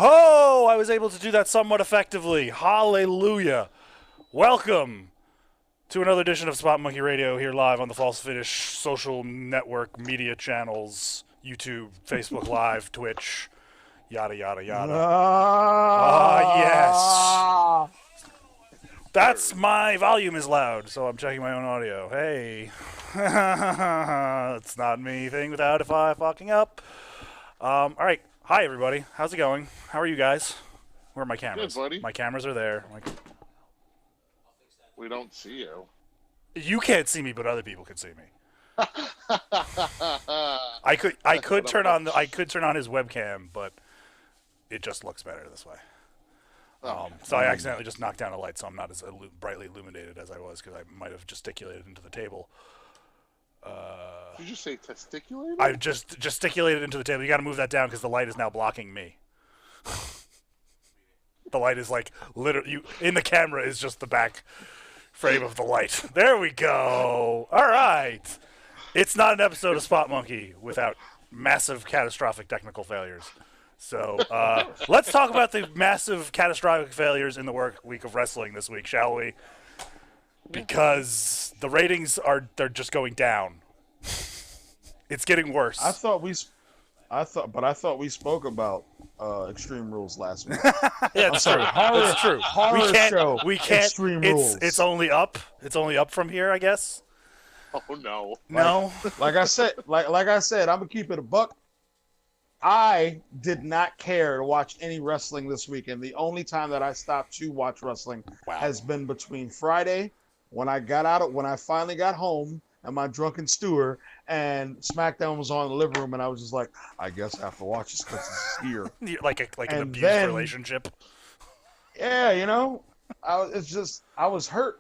Oh, I was able to do that somewhat effectively. Hallelujah. Welcome to another edition of Spot Monkey Radio here live on the False Finish social network media channels, YouTube, Facebook Live, Twitch, yada, yada, yada. Yes. That's my volume is loud, so I'm checking my own audio. Hey. It's not me thing without if I fucking up. All right. Hi, everybody. How's it going? How are you guys? Where are my cameras? Good, buddy. My cameras are there. We don't see you. You can't see me, but other people can see me. I could turn on his webcam, but it just looks better this way. So I accidentally just knocked down a light, so I'm not as brightly illuminated as I was because I might have gesticulated into the table. Did you say testiculated? I just gesticulated into the table. You got to move that down because the light is now blocking me. The light is like literally in the camera is just the back frame of the light. There we go. All right. It's not an episode of Spot Monkey without massive catastrophic technical failures. So let's talk about the massive catastrophic failures in the work week of wrestling this week, shall we? Because the ratings they're just going down. It's getting worse. I thought we spoke about Extreme Rules last week. Yeah, it's true. That's true. We can't. Extreme Rules. It's only up. It's only up from here, I guess. Oh no. No. Like I said, I'm gonna keep it a buck. I did not care to watch any wrestling this weekend. The only time that I stopped to watch wrestling has been between Friday, when I finally got home and my drunken stewer, and SmackDown was on in the living room, and I was just like, I guess I have to watch this because it's here. like an abused relationship. Yeah, I was hurt.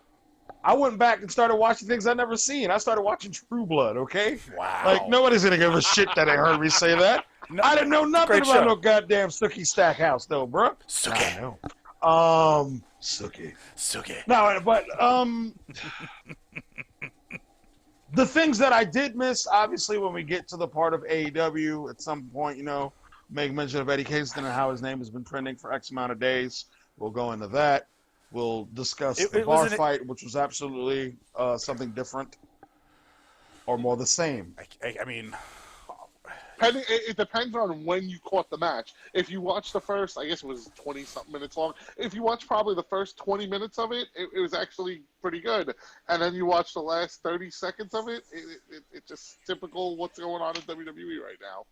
I went back and started watching things I'd never seen. I started watching True Blood, okay? Wow. Like, nobody's going to give a shit that they heard me say that. No, I didn't know nothing about no goddamn Sookie Stackhouse, though, bro. Sookie. I know. Sookie. No, but, the things that I did miss, obviously, when we get to the part of AEW at some point, make mention of Eddie Kingston and how his name has been trending for X amount of days. We'll go into that. We'll discuss the bar fight, which was absolutely something different or more the same. I mean, it depends on when you caught the match. If you watched the first, I guess it was 20-something minutes long. If you watched probably the first 20 minutes of it, it was actually pretty good. And then you watch the last 30 seconds of it, it's just typical what's going on in WWE right now.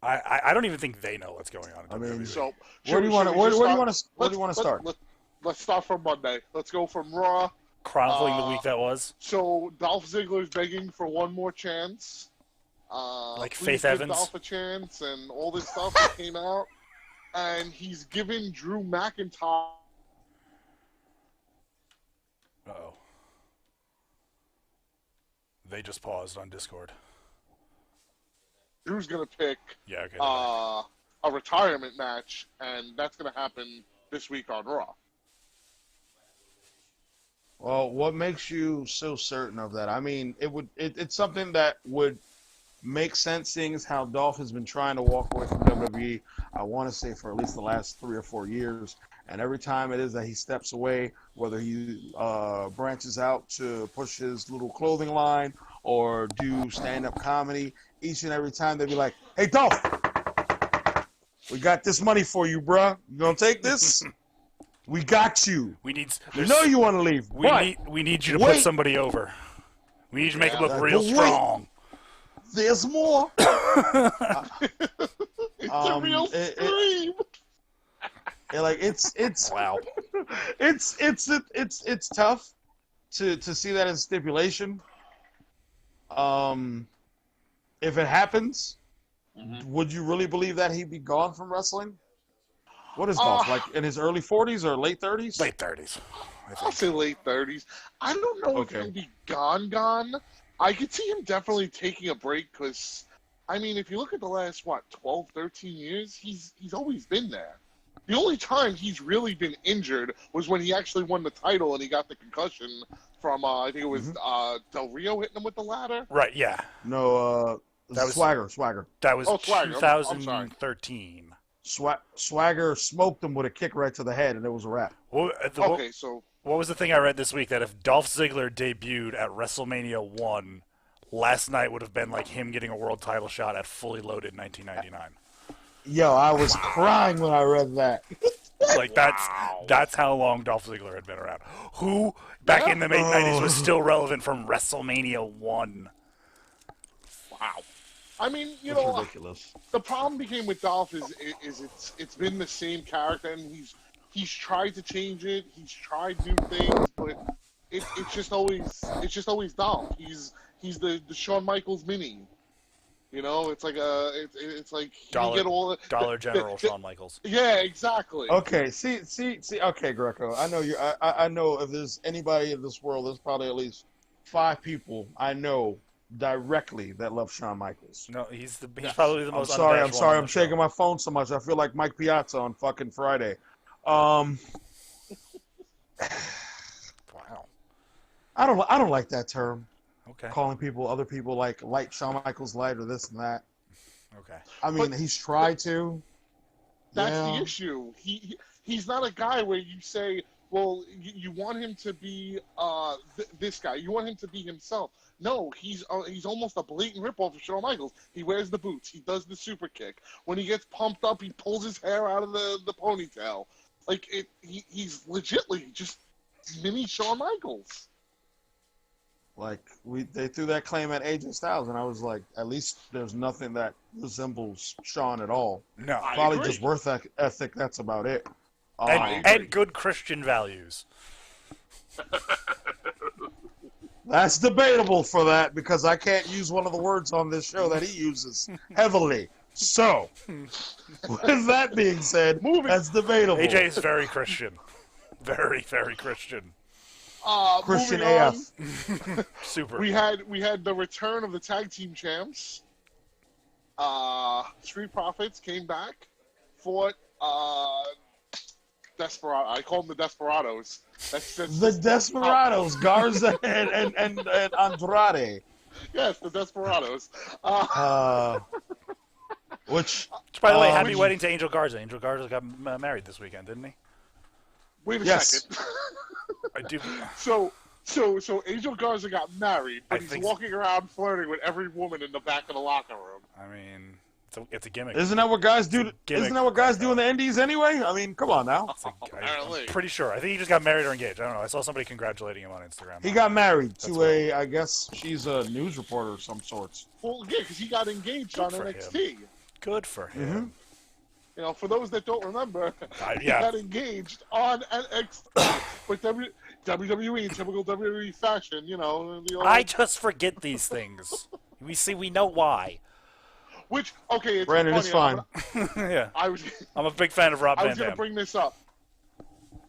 I don't even think they know what's going on. I mean, so where do you want to start? Let's start from Monday. Let's go from Raw. Chronicling the week that was. So Dolph Ziggler's begging for one more chance. Like Please Faith give Evans. Dolph a chance and all this stuff that came out. And he's given Drew McIntyre. Uh-oh. They just paused on Discord. Drew's going to pick okay, a retirement match, and that's going to happen this week on Raw. Well, what makes you so certain of that? I mean, it's something that would make sense, seeing as how Dolph has been trying to walk away from WWE, I want to say, for at least the last 3 or 4 years. And every time it is that he steps away, whether he branches out to push his little clothing line or do stand-up comedy, each and every time they'd be like, hey, Dolph, we got this money for you, bruh. You gonna take this? We got you. You know you want to leave. We need you to put somebody over. We need you to make him look real strong. There's more. It's a real scream. It's wow. It's tough to see that as stipulation. If it happens, would you really believe that he'd be gone from wrestling? What is Dolph, like in his early 40s or late 30s? Late 30s. I'll say late 30s. I don't know if he'll be gone. I could see him definitely taking a break because, I mean, if you look at the last, 12, 13 years, he's always been there. The only time he's really been injured was when he actually won the title and he got the concussion from, I think it was Del Rio hitting him with the ladder. Right, yeah. No, That was Swagger. That was Oh, Swagger. I'm sorry. 2013. Swagger smoked him with a kick right to the head, and it was a wrap. Okay, so What was the thing I read this week that if Dolph Ziggler debuted at WrestleMania 1, last night would have been like him getting a world title shot at Fully Loaded 1999. Yo, I was crying when I read that. Like that's how long Dolph Ziggler had been around. Who back in the mid 90s was still relevant from WrestleMania 1? wow. I mean, you It's know, ridiculous. the problem became with Dolph is it's been the same character, and he's tried to change it. He's tried new things, but it's just always Dolph. He's the Shawn Michaels mini. You know, it's like it's like you get all the Dollar General Shawn Michaels. Yeah, exactly. Okay, see. Okay, Greco. I know you. I know if there's anybody in this world, there's probably at least 5 people I know directly that love Shawn Michaels. No, he's probably the I'm most. sorry. unabashed one on I'm the shaking show. my phone so much. I feel like Mike Piazza on fucking Friday. Wow. I don't like that term. Okay. Calling other people like light Shawn Michaels light or this and that. Okay. I mean, But- he's tried to. That's Yeah. the issue. He's not a guy where you say, well, you want him to be this guy. You want him to be himself. No, he's almost a blatant ripoff of Shawn Michaels. He wears the boots. He does the super kick. When he gets pumped up, he pulls his hair out of the ponytail. Like he's legitly just mini Shawn Michaels. Like they threw that claim at AJ Styles, and I was like, at least there's nothing that resembles Shawn at all. No. I Probably agree. just worth ethic. That's about it. And good Christian values. That's debatable for that because I can't use one of the words on this show that he uses heavily. So, with that being said, that's debatable. AJ is very Christian. Very, very Christian. Christian Moving on, AF. Super. we had the return of the tag team champs. Street Profits came back, fought Desperado. I call them the Desperados. That's The Desperados, Garza and Andrade. Yes, the Desperados. Which By the way, happy which- wedding to Angel Garza. Angel Garza got married this weekend, didn't he? Wait a Yes. second. I do. So Angel Garza got married, but I he's think- walking around flirting with every woman in the back of the locker room. I mean, it's a gimmick. isn't that what guys do? Gimmick. Isn't that what guys do in the Indies anyway? I mean, come on now. Apparently. I'm pretty sure. I think he just got married or engaged. I don't know. I saw somebody congratulating him on Instagram. He got married That's to I guess she's a news reporter of some sorts. Well, yeah, because he got engaged on for NXT. Good for him. You know, for those that don't remember, he yeah. got engaged on NXT with WWE in typical WWE fashion. You know, the old, I just forget these things. We know why. which okay, it's Brandon, funny, it's fine. Yeah. I was I'm a big fan of Rob I Van was going to Dam. bring this up.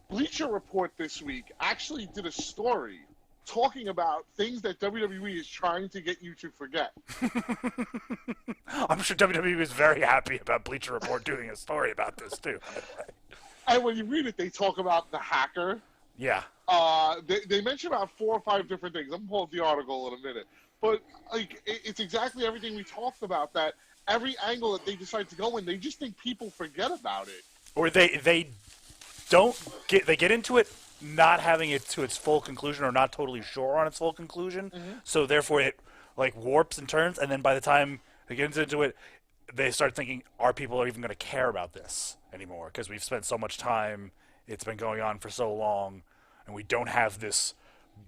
Bleacher Report this week actually did a story talking about things that WWE is trying to get you to forget. I'm sure WWE was very happy about Bleacher Report doing a story about this too. And when you read it, they talk about the hacker. Yeah. They mention about 4 or 5 different things. I'm going to pull up the article in a minute. But like, it's exactly everything we talked about, that every angle that they decide to go in, they just think people forget about it. Or they get into it not having it to its full conclusion or not totally sure on its full conclusion. So therefore it like warps and turns, and then by the time they get into it, they start thinking, are people even going to care about this anymore? Because we've spent so much time, it's been going on for so long, and we don't have this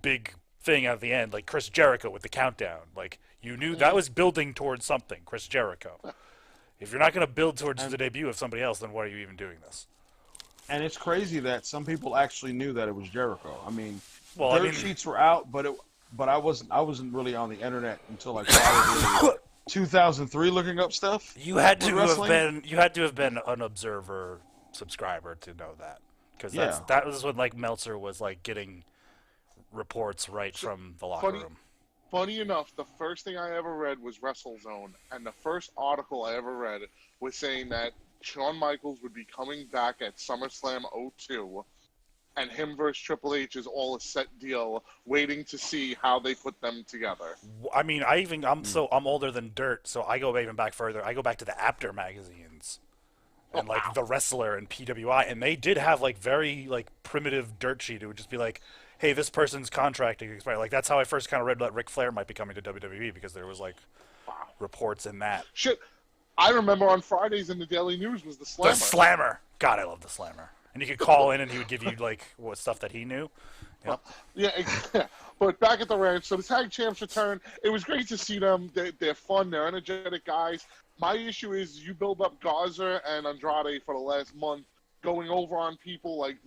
big thing at the end, like Chris Jericho with the countdown. Like, you knew that was building towards something, Chris Jericho. If you're not going to build towards the debut of somebody else, then why are you even doing this? And it's crazy that some people actually knew that it was Jericho. I mean, Well, I dirt mean- sheets were out, but I wasn't really on the internet until like probably 2003 looking up stuff. You had to with have wrestling. been an Observer subscriber to know that, because Yeah. that was when like Meltzer was like getting reports right from the locker room. Funny enough, the first thing I ever read was WrestleZone, and the first article I ever read was saying that Shawn Michaels would be coming back at SummerSlam 02 and him versus Triple H is all a set deal, waiting to see how they put them together. I mean, I'm older than dirt, so I go even back further. I go back to the Apter magazines and like The Wrestler and PWI, and they did have like very like primitive dirt sheet. It would just be like, hey, this person's contract expired. Like that's how I first kind of read that Ric Flair might be coming to WWE, because there was like reports in that. Shit, I remember on Fridays in the Daily News was the Slammer. The Slammer. God, I love the Slammer. And you could call in, and he would give you like what stuff that he knew. Yep. Yeah, but back at the ranch, so the tag champs return. It was great to see them. They're fun. They're energetic guys. My issue is you build up Garza and Andrade for the last month, going over on people like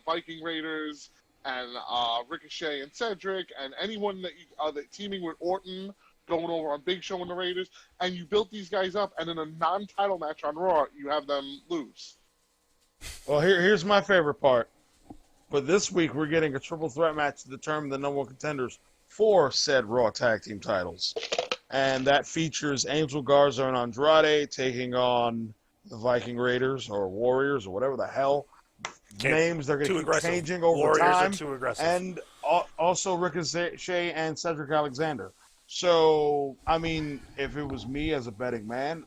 Viking Raiders and Ricochet and Cedric and anyone that teaming with Orton, going over on Big Show and the Raiders, and you built these guys up, and in a non-title match on Raw, you have them lose. Well, here's my favorite part. But this week, we're getting a triple threat match to determine the number one contenders for said Raw Tag Team titles. And that features Angel Garza and Andrade taking on the Viking Raiders or Warriors or whatever the hell names they're going to keep changing over Warriors time. Are too aggressive. And also Ricochet and Cedric Alexander. So, I mean, if it was me as a betting man,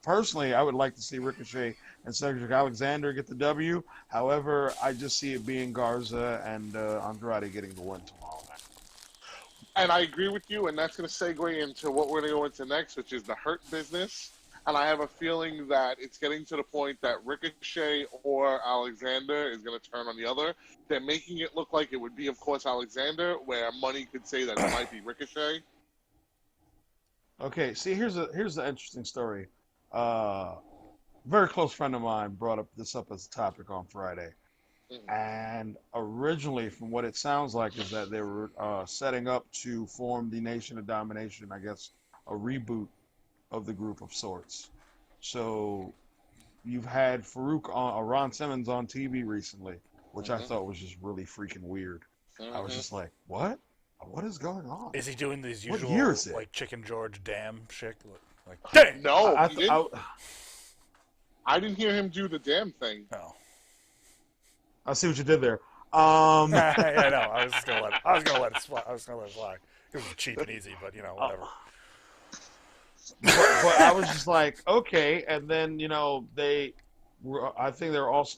personally, I would like to see Ricochet and Cedric Alexander get the W. However, I just see it being Garza and Andrade getting the win tomorrow night. And I agree with you, and that's going to segue into what we're going to go into next, which is the Hurt Business. And I have a feeling that it's getting to the point that Ricochet or Alexander is going to turn on the other. They're making it look like it would be, of course, Alexander, where money could say that it might be Ricochet. Okay, see, here's the interesting story. Very close friend of mine brought this up as a topic on Friday. And originally, from what it sounds like, is that they were setting up to form the Nation of Domination, I guess, a reboot of the group of sorts. So you've had Ron Simmons on TV recently, which I thought was just really freaking weird. I was just like, what? What is going on? Is he doing these What usual year is it? like Chicken George damn shit? Like damn. No, I I didn't hear him do the damn thing. No. I see what you did there. Yeah, I know. I was gonna let it slide. It was cheap and easy, but whatever. But I was just like, okay. And then I think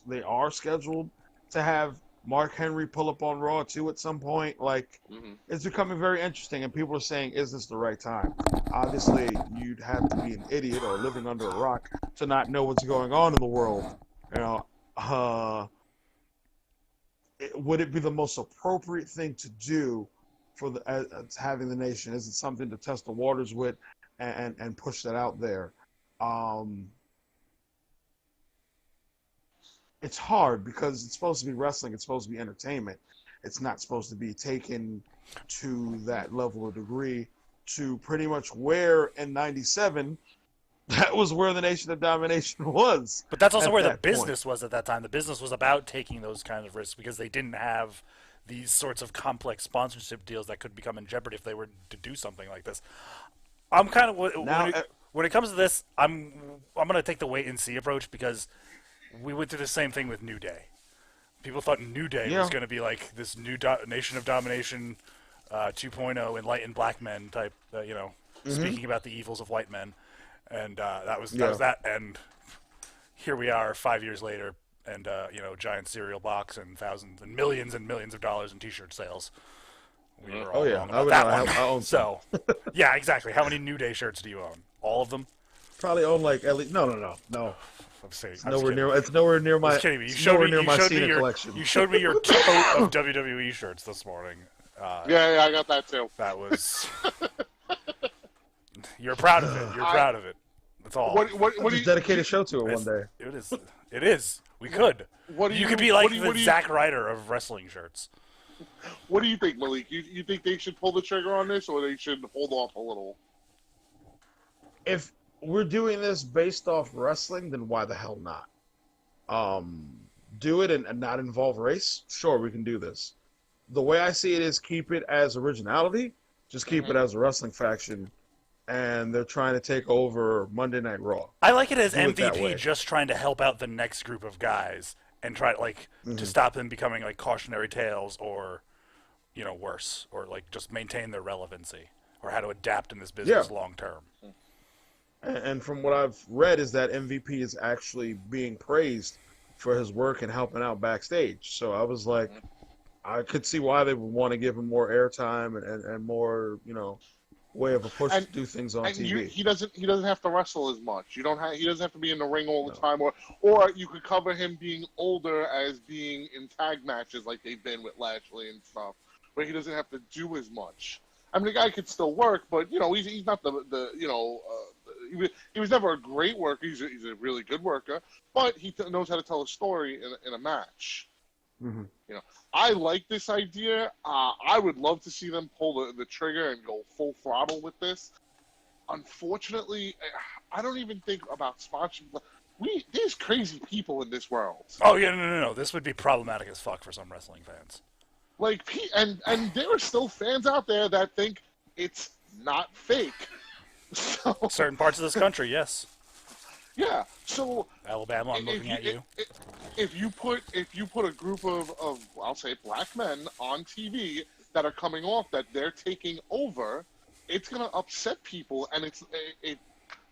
they are scheduled to have Mark Henry pull up on Raw too at some point. Like, it's becoming very interesting, and people are saying, is this the right time? Obviously, you'd have to be an idiot or living under a rock to not know what's going on in the world. Would it be the most appropriate thing to do for having the Nation? Is it something to test the waters with and push that out there? It's hard because it's supposed to be wrestling. It's supposed to be entertainment. It's not supposed to be taken to that level of degree to pretty much where in '97 that was where the Nation of Domination was. But that's also where the business was at that time. The business was about taking those kind of risks because they didn't have these sorts of complex sponsorship deals that could become in jeopardy if they were to do something like this. I'm kind of when it comes to this, I'm going to take the wait and see approach because we went through the same thing with New Day. People thought New Day was going to be like this new Nation of Domination 2.0 enlightened black men type, speaking about the evils of white men. And that was that. And here we are 5 years later, and giant cereal box and thousands and millions of dollars in T-shirt sales. We were all wrong about that one. I own so, yeah, exactly. How many New Day shirts do you own? All of them? Probably own like at least no. I'm saying, It's nowhere near my. You showed me your collection. You showed me your tote of WWE shirts this morning. Yeah, I got that too. That was. You're proud of it. You're proud of it. That's all. What do you dedicate a show to it one day? It is. It is. We could. You could be like the Zack Ryder of wrestling shirts. What do you think, Malik? You think they should pull the trigger on this, or they should hold off a little? If we're doing this based off wrestling, then why the hell not? Do it and not involve race? Sure, we can do this. The way I see it is keep it as originality. Just keep it as a wrestling faction. And they're trying to take over Monday Night Raw. I like it as MVP just trying to help out the next group of guys and try to stop them becoming like cautionary tales or, worse, or like just maintain their relevancy, or how to adapt in this business long term. And from what I've read is that MVP is actually being praised for his work and helping out backstage. So I was like, I could see why they would want to give him more airtime and more, way of a push to do things on TV. He doesn't have to wrestle as much. He doesn't have to be in the ring all the time, or you could cover him being older as being in tag matches like they've been with Lashley and stuff, where he doesn't have to do as much. I mean, the guy could still work, but he's not he was never a great worker. He's a really good worker, but he knows how to tell a story in a match. Mm-hmm. I like this idea. I would love to see them pull the trigger and go full throttle with this. Unfortunately, I don't even think about sponsorship. There's crazy people in this world. Oh yeah, no. This would be problematic as fuck for some wrestling fans. And there are still fans out there that think it's not fake. So, certain parts of this country, yes. Yeah. So Alabama, I'm looking at you. If you put a group of I'll say black men on TV that are coming off that they're taking over, it's gonna upset people, and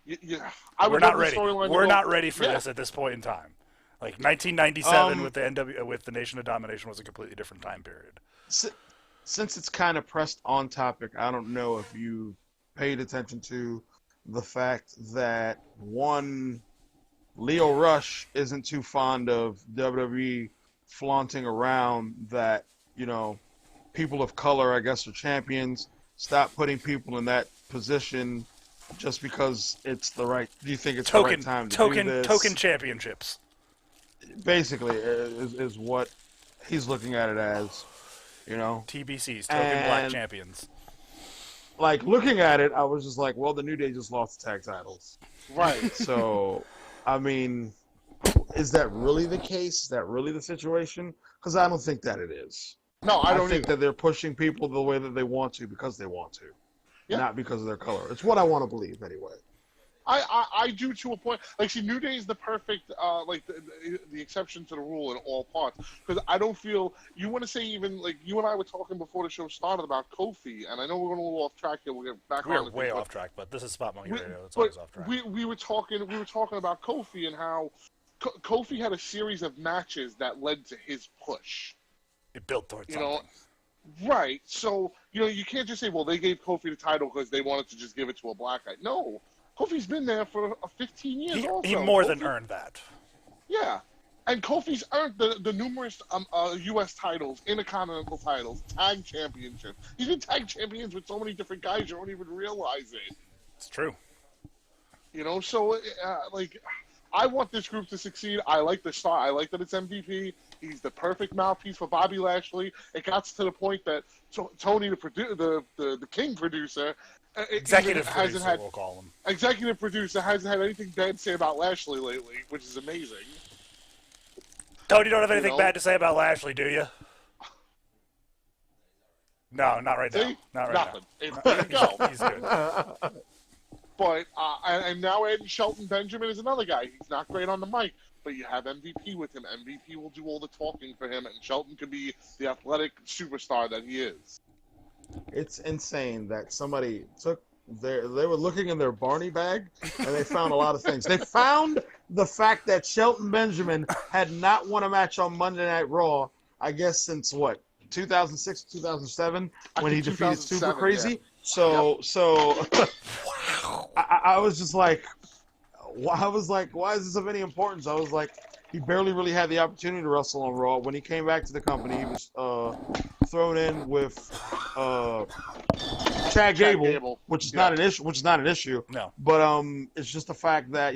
We're not ready. We're not ready for this at this point in time. Like 1997 with the Nation of Domination was a completely different time period. Since it's kind of pressed on topic, I don't know if you paid attention to the fact that Leo Rush isn't too fond of WWE flaunting around that, people of color, I guess, are champions. Stop putting people in that position just because it's the right. Do you think it's the right time to do this? Token championships. Basically, is what he's looking at it as, TBCs, token black champions. Like, looking at it, I was just like, well, the New Day just lost the tag titles. Right. So, I mean, is that really the case? Is that really the situation? Because I don't think that it is. No, I don't think either. that they're pushing people the way that they want to because they want to, Yeah. not because of their color. It's what I want to believe, anyway. I do to a point. Like, see, New Day is the perfect, the exception to the rule in all parts. Because I don't feel, you want to say even, like, you and I were talking before the show started about Kofi, and I know we're going a little off track here. We'll get back on. We're way off track, but this is Spot Monkey Radio. It's always off track. We were talking about Kofi and how Kofi had a series of matches that led to his push. It built towards something. Right. So, you can't just say, well, they gave Kofi the title because they wanted to just give it to a black guy. No. Kofi's been there for 15 years also. He more than earned that. Yeah. And Kofi's earned the numerous U.S. titles, Intercontinental titles, tag championships. He's been tag champions with so many different guys you don't even realize it. It's true. So, I want this group to succeed. I like the start. I like that it's MVP. He's the perfect mouthpiece for Bobby Lashley. It got to the point that Tony, the King producer, executive producer, we'll call him. Executive producer hasn't had anything bad to say about Lashley lately, which is amazing. Tony, you don't have anything bad to say about Lashley, do you? No, not right now. Not right now. There you go. He's good. But and now adding Shelton Benjamin is another guy. He's not great on the mic, but you have MVP with him. MVP will do all the talking for him, and Shelton could be the athletic superstar that he is. It's insane that somebody they were looking in their Barney bag and they found a lot of things. They found the fact that Shelton Benjamin had not won a match on Monday Night Raw, I guess since 2006, 2007, when he defeated Super Crazy. Yeah. So I was just like, why is this of any importance? I was like, he barely really had the opportunity to wrestle on Raw. When he came back to the company, he was thrown in with Chad Gable, which is not an issue. Which is not an issue. No. But it's just the fact that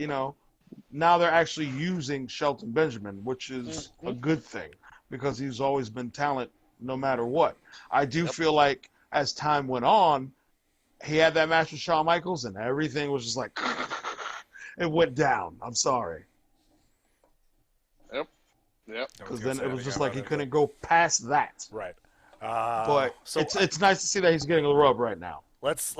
now they're actually using Shelton Benjamin, which is a good thing because he's always been talent no matter what. I do feel like as time went on, he had that match with Shawn Michaels, and everything was just like it went down. I'm sorry. Yep. Because then it was just like he couldn't go past that. Right. But it's nice to see that he's getting a rub right now. Let's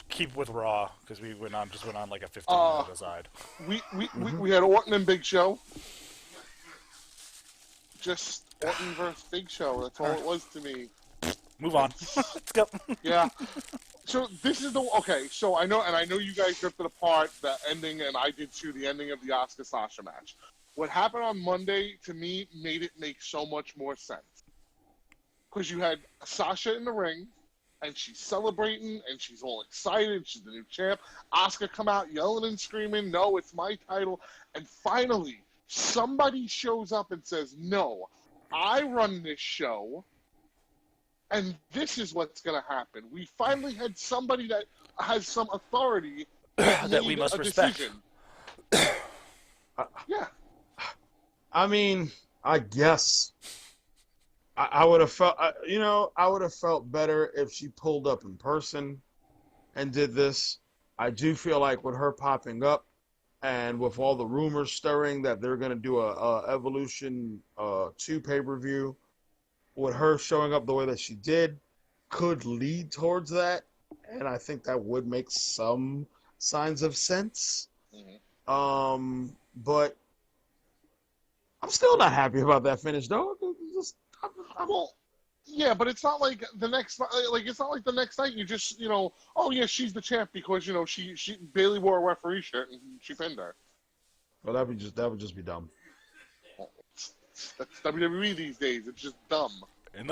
keep with Raw because we went on like a 15-minute aside. We had Orton and Big Show. just Orton versus Big Show. That's all it was to me. Move on. Let's go. Yeah. So this is okay. So I know you guys ripped it apart, the ending, and I did too. The ending of the Asuka Sasha match. What happened on Monday to me made it make so much more sense because you had Sasha in the ring, and she's celebrating, and she's all excited. She's the new champ. Asuka come out yelling and screaming, "No, it's my title!" And finally, somebody shows up and says, "No, I run this show." And this is what's going to happen. We finally had somebody that has some authority that we must respect. Yeah. I mean, I guess I would have felt, I would have felt better if she pulled up in person and did this. I do feel like with her popping up and with all the rumors stirring that they're going to do a Evolution 2 pay-per-view, with her showing up the way that she did could lead towards that, and I think that would make some signs of sense. Mm-hmm. But I'm still not happy about that finish, though. Well, yeah, but it's not like the next, it's not like the next night you just, oh yeah, she's the champ because she Bailey wore a referee shirt and she pinned her. Well, that would just be dumb. That's WWE these days. It's just dumb. And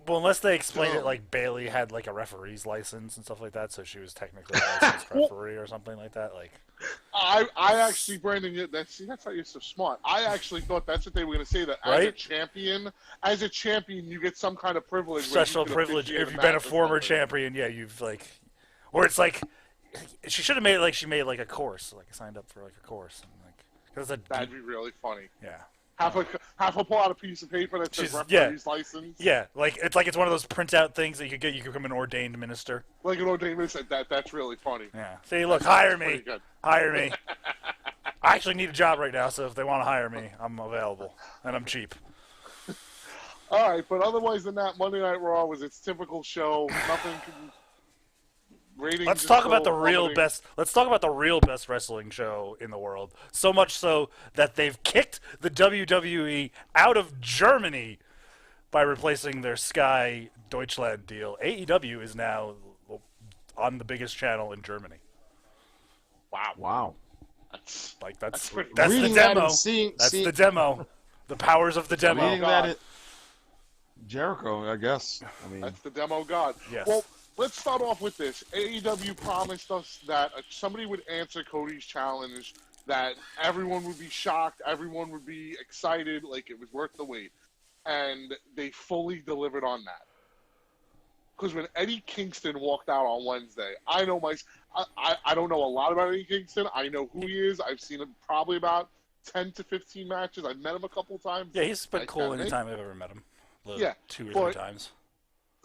unless they explain it like Bailey had like a referee's license and stuff like that, so she was technically a licensed referee or something like that. Like, I actually, Brandon, that's why you're so smart. I actually thought that's what they were going to say. That right? as a champion, you get some kind of privilege. Special privilege if you've been a former champion. Yeah, you've or it's like she should have made it like she made like a course, like signed up for like a course, and because that'd be really funny. Yeah. Have her pull out a piece of paper that says referee's license. Yeah, it's one of those printout things that you could get. You could become an ordained minister. Like an ordained minister. That's really funny. Yeah. See, look, hire me. Good. Hire me. I actually need a job right now, so if they want to hire me, I'm available and I'm cheap. All right, but otherwise than that, Monday Night Raw was its typical show. Nothing. Let's talk about the real best. Let's talk about the real best wrestling show in the world. So much so that they've kicked the WWE out of Germany by replacing their Sky Deutschland deal. AEW is now on the biggest channel in Germany. Wow. That's the reading demo. That seeing, the demo. The powers of the demo. Reading that Jericho, I guess. I mean, that's the demo god. Yes. Well, let's start off with this. AEW promised us that somebody would answer Cody's challenge, that everyone would be shocked, everyone would be excited, like it was worth the wait. And they fully delivered on that. Because when Eddie Kingston walked out on Wednesday, I don't know a lot about Eddie Kingston. I know who he is. I've seen him probably about 10 to 15 matches. I've met him a couple times. Yeah, he's been cool anytime I've ever met him. Yeah, 2 or 3 times.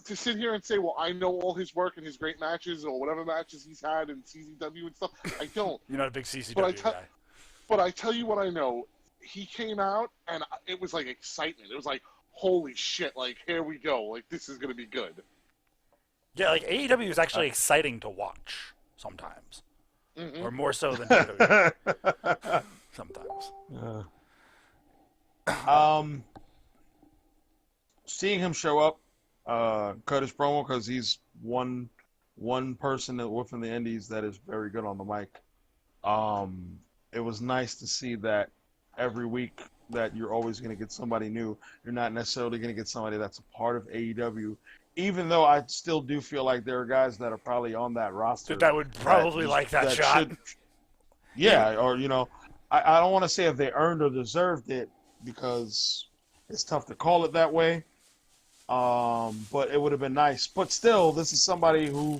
To sit here and say, well, I know all his work and his great matches or whatever matches he's had in CZW and stuff, I don't. You're not a big CZW guy. But I tell you what I know. He came out, and it was like excitement. It was like, holy shit, like, here we go. Like, this is going to be good. Yeah, like, AEW is actually exciting to watch sometimes. Mm-hmm. Or more so than WWE. Sometimes. Seeing him show up, Curtis Promo, because he's one person that within the Indies that is very good on the mic. It was nice to see that every week that you're always going to get somebody new. You're not necessarily going to get somebody that's a part of AEW, even though I still do feel like there are guys that are probably on that roster that would probably like that shot. Or I don't want to say if they earned or deserved it because it's tough to call it that way. But it would have been nice. But still, this is somebody who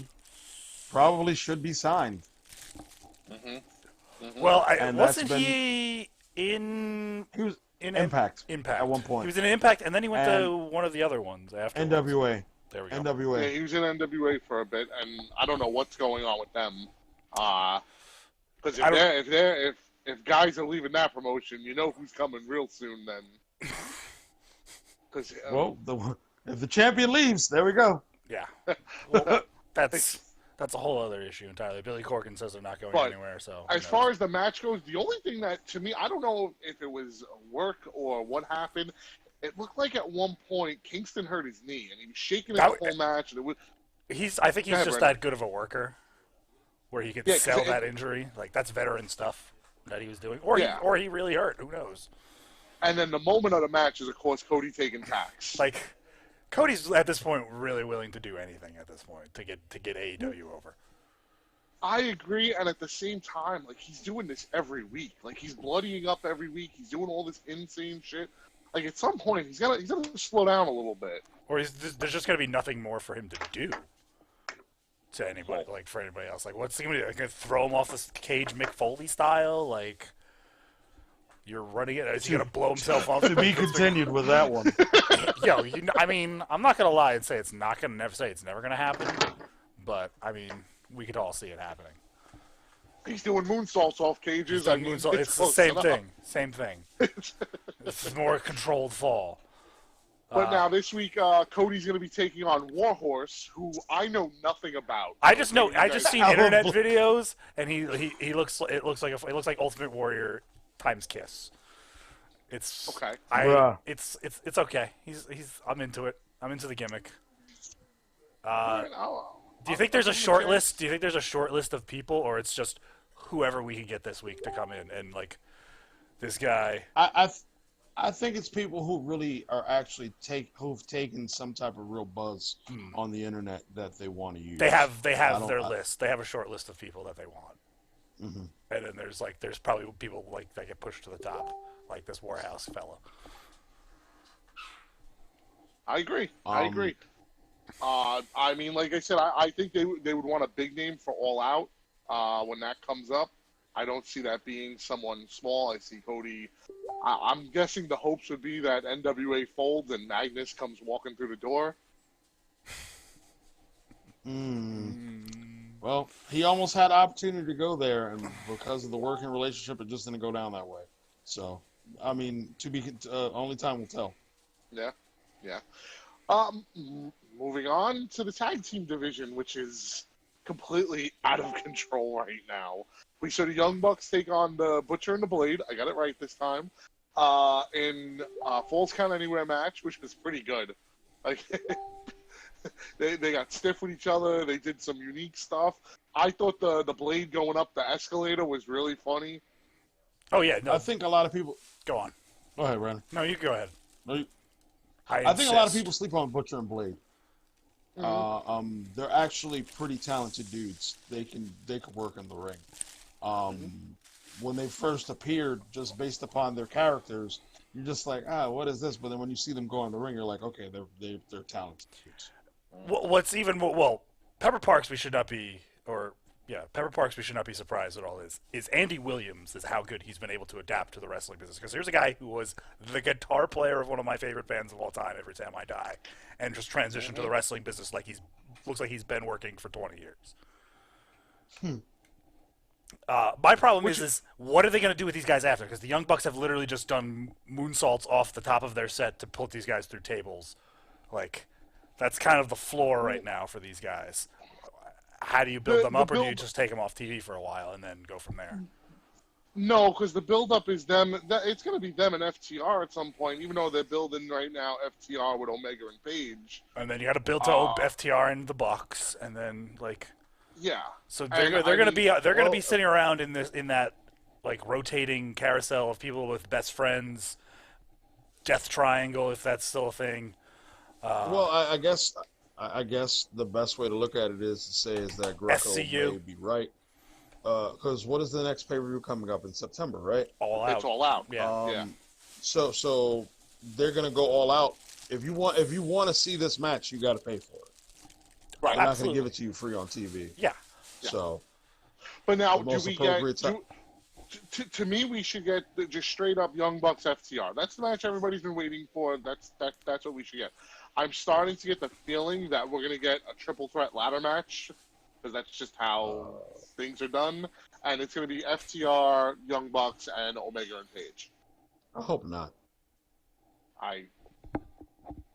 probably should be signed. Mm-hmm. Mm-hmm. Well, wasn't he in? He was in Impact. Impact at one point. He was in Impact, and then he went to one of the other ones after. NWA. There we go. NWA. Yeah, he was in NWA for a bit, and I don't know what's going on with them. Because if guys are leaving that promotion, you know who's coming real soon. Then, because if the champion leaves, there we go. Yeah, well, that's a whole other issue entirely. Billy Corgan says they're not going anywhere. So as far as the match goes, the only thing that to me, I don't know if it was work or what happened. it looked like at one point Kingston hurt his knee, and he was shaking it That the whole match. And it was I think Go he's ahead, just Brendan. that good of a worker, where he could Yeah, 'cause sell that injury. Like that's veteran stuff that he was doing, or Yeah. he really hurt. Who knows? And then the moment of the match is, of course, Cody taking tax. Like Cody's at this point really willing to do anything at this point to get AEW over. I agree, and at the same time, like, he's doing this every week. Like, he's bloodying up every week. He's doing all this insane shit. Like, at some point, he's gonna slow down a little bit. Or there's just gonna be nothing more for him to do to anybody, like for anybody else. Like, what's he gonna do? Like, gonna throw him off this cage Mick Foley style? Like, you're running it. Is he gonna blow himself off? To be continued with that one. Yo, I mean, I'm not gonna lie and say it's never gonna happen. But I mean, we could all see it happening. He's doing moonsaults off cages. It's, I mean, it's the close same enough. thing. Same thing. This is more a controlled fall. But now this week, Cody's going to be taking on Warhorse, who I know nothing about. I just know. I just seen internet Probably. videos, and he looks. It looks like Ultimate Warrior times Kiss. It's Okay. Bruh. It's okay. I'm into it. I'm into the gimmick. Do you think there's a short list? Do you think there's a short list of people, or it's just whoever we can get this week to come in and like this guy? I think it's people who really are actually who've taken some type of real buzz on the internet that they want to use. They have don't- their list. They have a short list of people that they want. Mm-hmm. And then there's probably people like that get pushed to the top, like this Warhouse fella. I agree. I agree. I mean, like I said, I think they would want a big name for All Out when that comes up. I don't see that being someone small. I see Cody. I'm guessing the hopes would be that NWA folds and Magnus comes walking through the door. Well, he almost had opportunity to go there, and because of the working relationship, it just didn't go down that way. So, I mean, only time will tell. Yeah, yeah. Moving on to the tag team division, which is completely out of control right now. We saw the Young Bucks take on the Butcher and the Blade. I got it right this time. In Falls Count Anywhere match, which was pretty good. Like they got stiff with each other. They did some unique stuff. I thought the Blade going up the escalator was really funny. Oh yeah, no, I think a lot of people. go on. Go ahead, Brandon. No, you go ahead. No, I think a lot of insist. people sleep on Butcher and Blade. They're actually pretty talented dudes. They can work in the ring. When they first appeared, just based upon their characters, you're just like, what is this? But then when you see them go in the ring, you're like, okay, they're talented dudes. What's even more, Pepper Parks we should not be surprised at all is Andy Williams is how good he's been able to adapt to the wrestling business, because here's a guy who was the guitar player of one of my favorite bands of all time, Every Time I Die, and just transitioned to the wrestling business like looks like he's been working for 20 years. My problem is what are they going to do with these guys after? Because the Young Bucks have literally just done moonsaults off the top of their set to put these guys through tables. Like, that's kind of the floor right now for these guys. How do you build them up, or do you just take them off TV for a while and then go from there? No, because the build-up is them. It's going to be them and FTR at some point, even though they're building right now FTR with Omega and Page. And then you got to build to FTR and the Bucks, and then Yeah. so they're going to be sitting around in that like rotating carousel of people with best friends, Death Triangle, if that's still a thing. Well, I guess the best way to look at it is to say is that Greco SCU. may be right. Because what is the next pay-per-view coming up in September, right? All out. It's all out. Yeah. Yeah. So they're gonna go all out. If you want to see this match, you got to pay for it. Right. They're not Absolutely. gonna give it to you free on TV. Yeah. So But now, The do most we appropriate get? time- To me, we should get just straight up Young Bucks FTR. That's the match everybody's been waiting for. That's what we should get. I'm starting to get the feeling that we're gonna get a triple threat ladder match, because that's just how things are done. And it's gonna be FTR, Young Bucks, and Omega and Page. I hope not.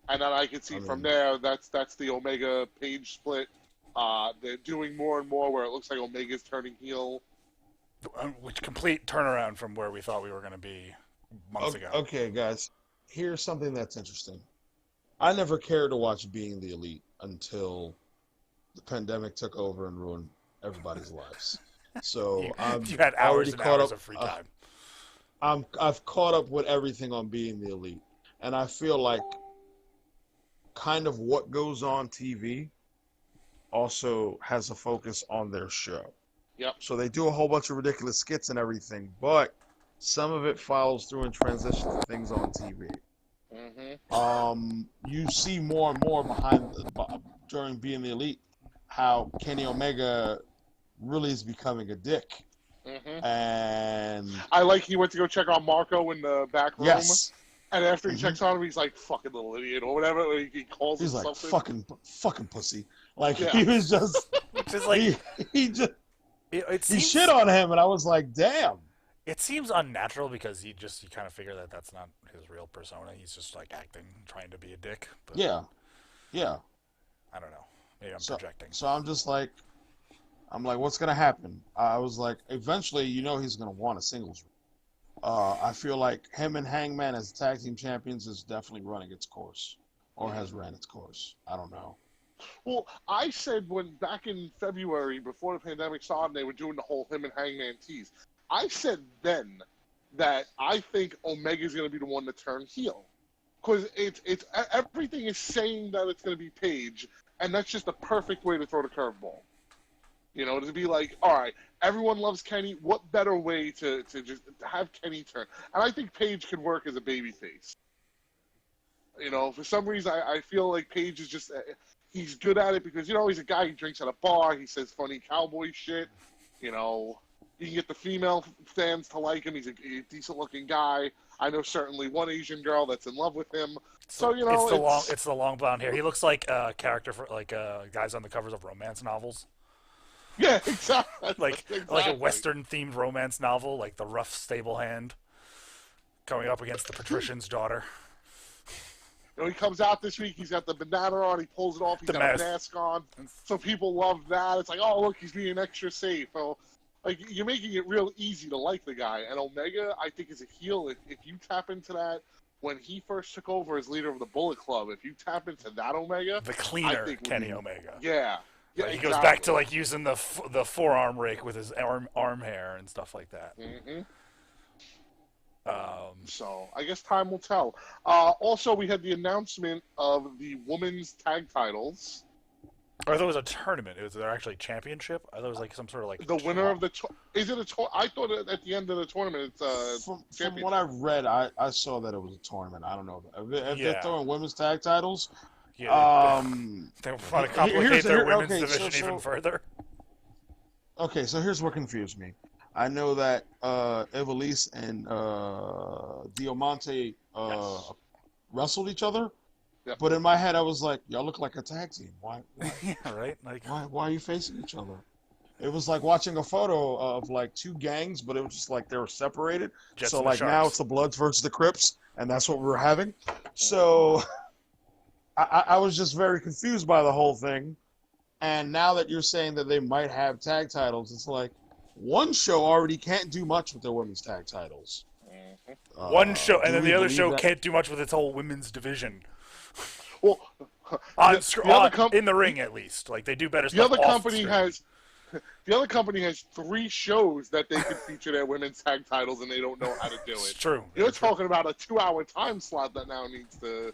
And then I can see from there that's the Omega Page split. They're doing more and more where it looks like Omega's turning heel. Which complete turnaround from where we thought we were going to be months ago. Okay, guys. here's something that's interesting. I never cared to watch Being the Elite until the pandemic took over and ruined everybody's lives. So You had hours already and caught hours up. of free time. I've caught up with everything on Being the Elite, and I feel like kind of what goes on TV also has a focus on their show. Yep. So they do a whole bunch of ridiculous skits and everything, but some of it follows through and transitions to things on TV. You see more and more during Being the Elite how Kenny Omega really is becoming a dick. And I like he went to go check on Marco in the back room. yes, And after he checks on him, he's like, fucking little idiot, or whatever. He calls he's him like something. fucking pussy. Like Yeah. he was just Just like he just it he seems, shit on him, and I was like, damn. it seems unnatural because you kind of figure that that's not his real persona. He's just like acting, trying to be a dick. But Yeah. I don't know. Maybe I'm So, projecting. so I'm like, what's gonna happen? I was like, eventually, he's gonna want a singles. I feel like him and Hangman as tag team champions is definitely running its course, or has ran its course. I don't know. Well, I said back in February, before the pandemic started, they were doing the whole him and Hangman tease. I said then that I think Omega's going to be the one to turn heel. Because it's everything is saying that it's going to be Paige, and that's just the perfect way to throw the curveball. To be like, all right, everyone loves Kenny. What better way to just have Kenny turn? And I think Paige could work as a babyface. For some reason, I feel like Paige is just... he's good at it because, he's a guy who drinks at a bar. He says funny cowboy shit. You can get the female fans to like him. He's a decent-looking guy. I know certainly one Asian girl that's in love with him. So, it's the long blonde hair. He looks like a character for guys on the covers of romance novels. Yeah, exactly. Like a Western-themed romance novel, like the rough stable hand going up against the patrician's daughter. He comes out this week, he's got the bandana on, he pulls it off, he's got a mask on. So people love that. It's like, oh, look, he's being extra safe. So, you're making it real easy to like the guy. And Omega, I think, is a heel. If you tap into that, when he first took over as leader of the Bullet Club, if you tap into that Omega... The cleaner Kenny Omega. Yeah. Yeah, he goes back to using the forearm rake with his arm hair and stuff like that. So I guess time will tell. Also, we had the announcement of the women's tag titles. I thought it was a tournament. It was their actually championship. I thought it was some sort of the winner of the. Is it a? I thought at the end of the tournament it's from what I read, I saw that it was a tournament. I don't know if they're throwing women's tag titles. Yeah, they want to complicate their women's division even further. Okay, so here's what confused me. I know that Ivelisse and Diamante wrestled each other, but in my head I was like, y'all look like a tag team. Why? Yeah, right. Why are you facing each other? It was like watching a photo of two gangs, but it was just like they were separated. Jets so and the now it's the Bloods versus the Crips, and that's what we were having. So I was just very confused by the whole thing. And now that you're saying that they might have tag titles, it's like, one show already can't do much with their women's tag titles. One show, and then the other show can't do much with its whole women's division. Well, in the ring at least, they do better stuff. The other company has 3 shows that they could feature their women's tag titles, and they don't know how to do it. It's true. You're talking about a 2-hour time slot that now needs to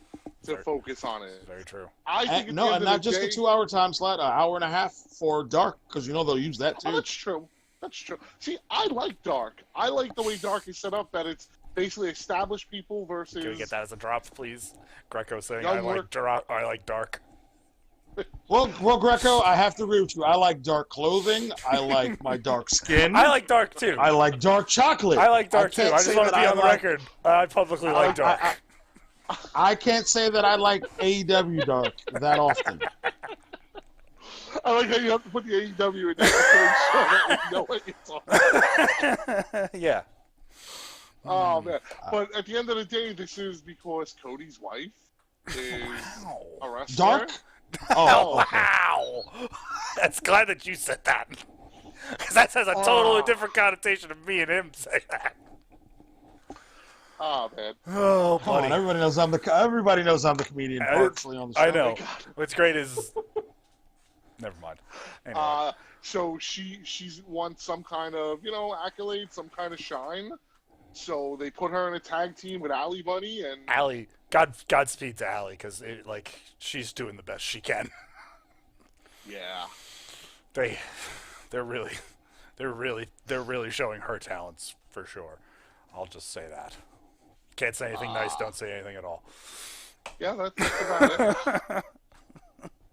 focus on it. Very true. I think and not just a 2-hour time slot, an hour and a half for Dark, because they'll use that too. Oh, that's true. That's true. See, I like Dark. I like the way Dark is set up, that it's basically established people versus... Can we get that as a drop, please? Greco saying, I like Dark. Well, Greco, I have to agree with you. I like dark clothing. I like my dark skin. I like Dark, too. I like dark chocolate. I like Dark, too. I just want to be on the record. I publicly like Dark. I can't say that I like AEW Dark that often. I like how you have to put the AEW in there to make sure that we know what you're talking about. Yeah. Oh, man. But at the end of the day, this is because Cody's wife is a wrestler. Dark? Oh, wow. That's glad that you said that. Because that has a totally different connotation of me and him saying that. Oh man. Oh, Come on, buddy. everybody knows I'm the comedian partially on the show. I know. God. What's great is. Never mind. Anyway. So she's won some kind of accolade, some kind of shine. So they put her in a tag team with Allie Bunny and Allie, Godspeed to Allie, because she's doing the best she can. yeah. They're really showing her talents for sure. I'll just say that. Can't say anything nice. Don't say anything at all. Yeah, that's about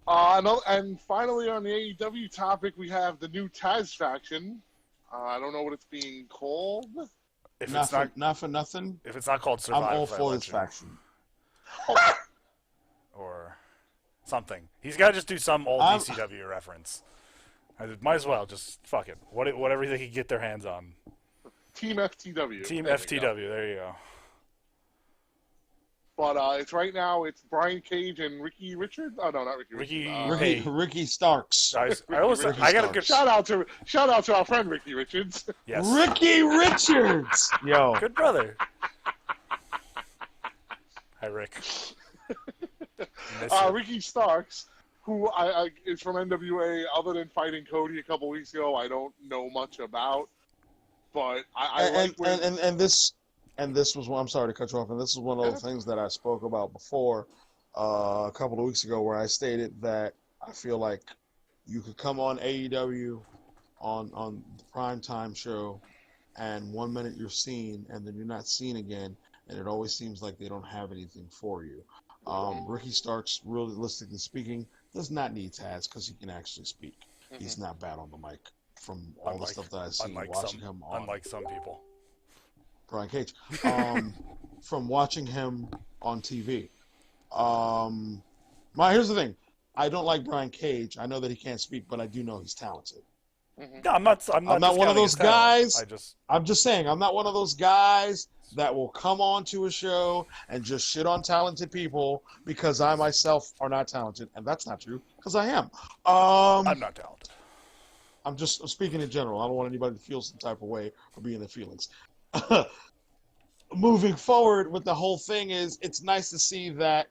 it. And finally, on the AEW topic, we have the new Taz faction. I don't know what it's being called. If Not it's not for nothing. if it's not called Survivor, I'm all for this faction. or something. He's got to just do some old ECW reference. Might as well just fuck it. Whatever they can get their hands on. Team FTW. Team There we FTW. go. There you go. But it's right now. It's Brian Cage and Ricky Richards. Oh no, not Ricky. Richards. Ricky Starks. I got a good Shout out to our friend Ricky Richards. yes. Ricky Richards. Yo. Good brother. Hi, Rick. Miss you. Ricky Starks, who I is from NWA. Other than fighting Cody a couple weeks ago, I don't know much about. But this was one. I'm sorry to cut you off. And this is one of the things that I spoke about before a couple of weeks ago, where I stated that I feel like you could come on AEW on the primetime show, and 1 minute you're seen, and then you're not seen again, and it always seems like they don't have anything for you. Ricky Starks, realistically speaking, does not need Taz because he can actually speak. Mm-hmm. He's not bad on the mic from all the stuff that I've seen watching him on. Unlike some people. Brian Cage. From watching him on TV. Here's the thing. I don't like Brian Cage. I know that he can't speak, but I do know he's talented. Mm-hmm. No, I'm not one of those guys. Just I'm just saying, I'm not one of those guys that will come on to a show and just shit on talented people because I myself are not talented, and that's not true because I am. I'm not talented. I'm just speaking in general. I don't want anybody to feel some type of way or be in their feelings. Moving forward with the whole thing it's nice to see that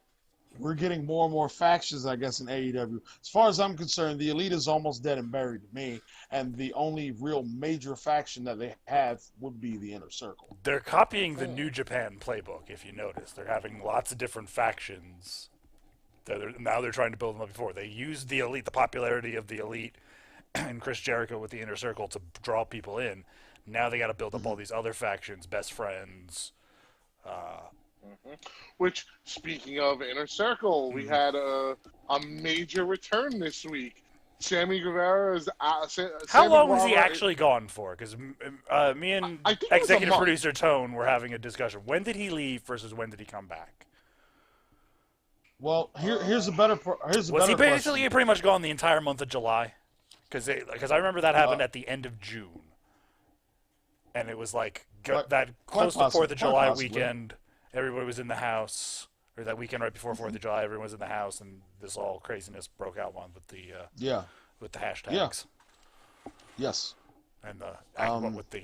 we're getting more and more factions, I guess, in AEW. As far as I'm concerned, the Elite is almost dead and buried to me, and the only real major faction that they have would be the Inner Circle. They're copying the New Japan playbook, if you notice. They're having lots of different factions. Now they're trying to build them up before. They used the Elite, the popularity of the Elite, and Chris Jericho with the Inner Circle to draw people in. Now they got to build up all these other factions, best friends. Which, speaking of Inner Circle, we had a major return this week. Sammy Guevara's. How long was he actually gone for? Because me and I think it was a executive month. producer Tone were having a discussion. When did he leave versus when did he come back? Well, here's a better Was he question. basically pretty much gone the entire month of July? Because I remember that happened at the end of June. And it was like that close to 4th of July weekend, everybody was in the house. Or that weekend right before 4th of July, everyone was in the house, and this all craziness broke out with the with the hashtags. Yeah. Yes. And with the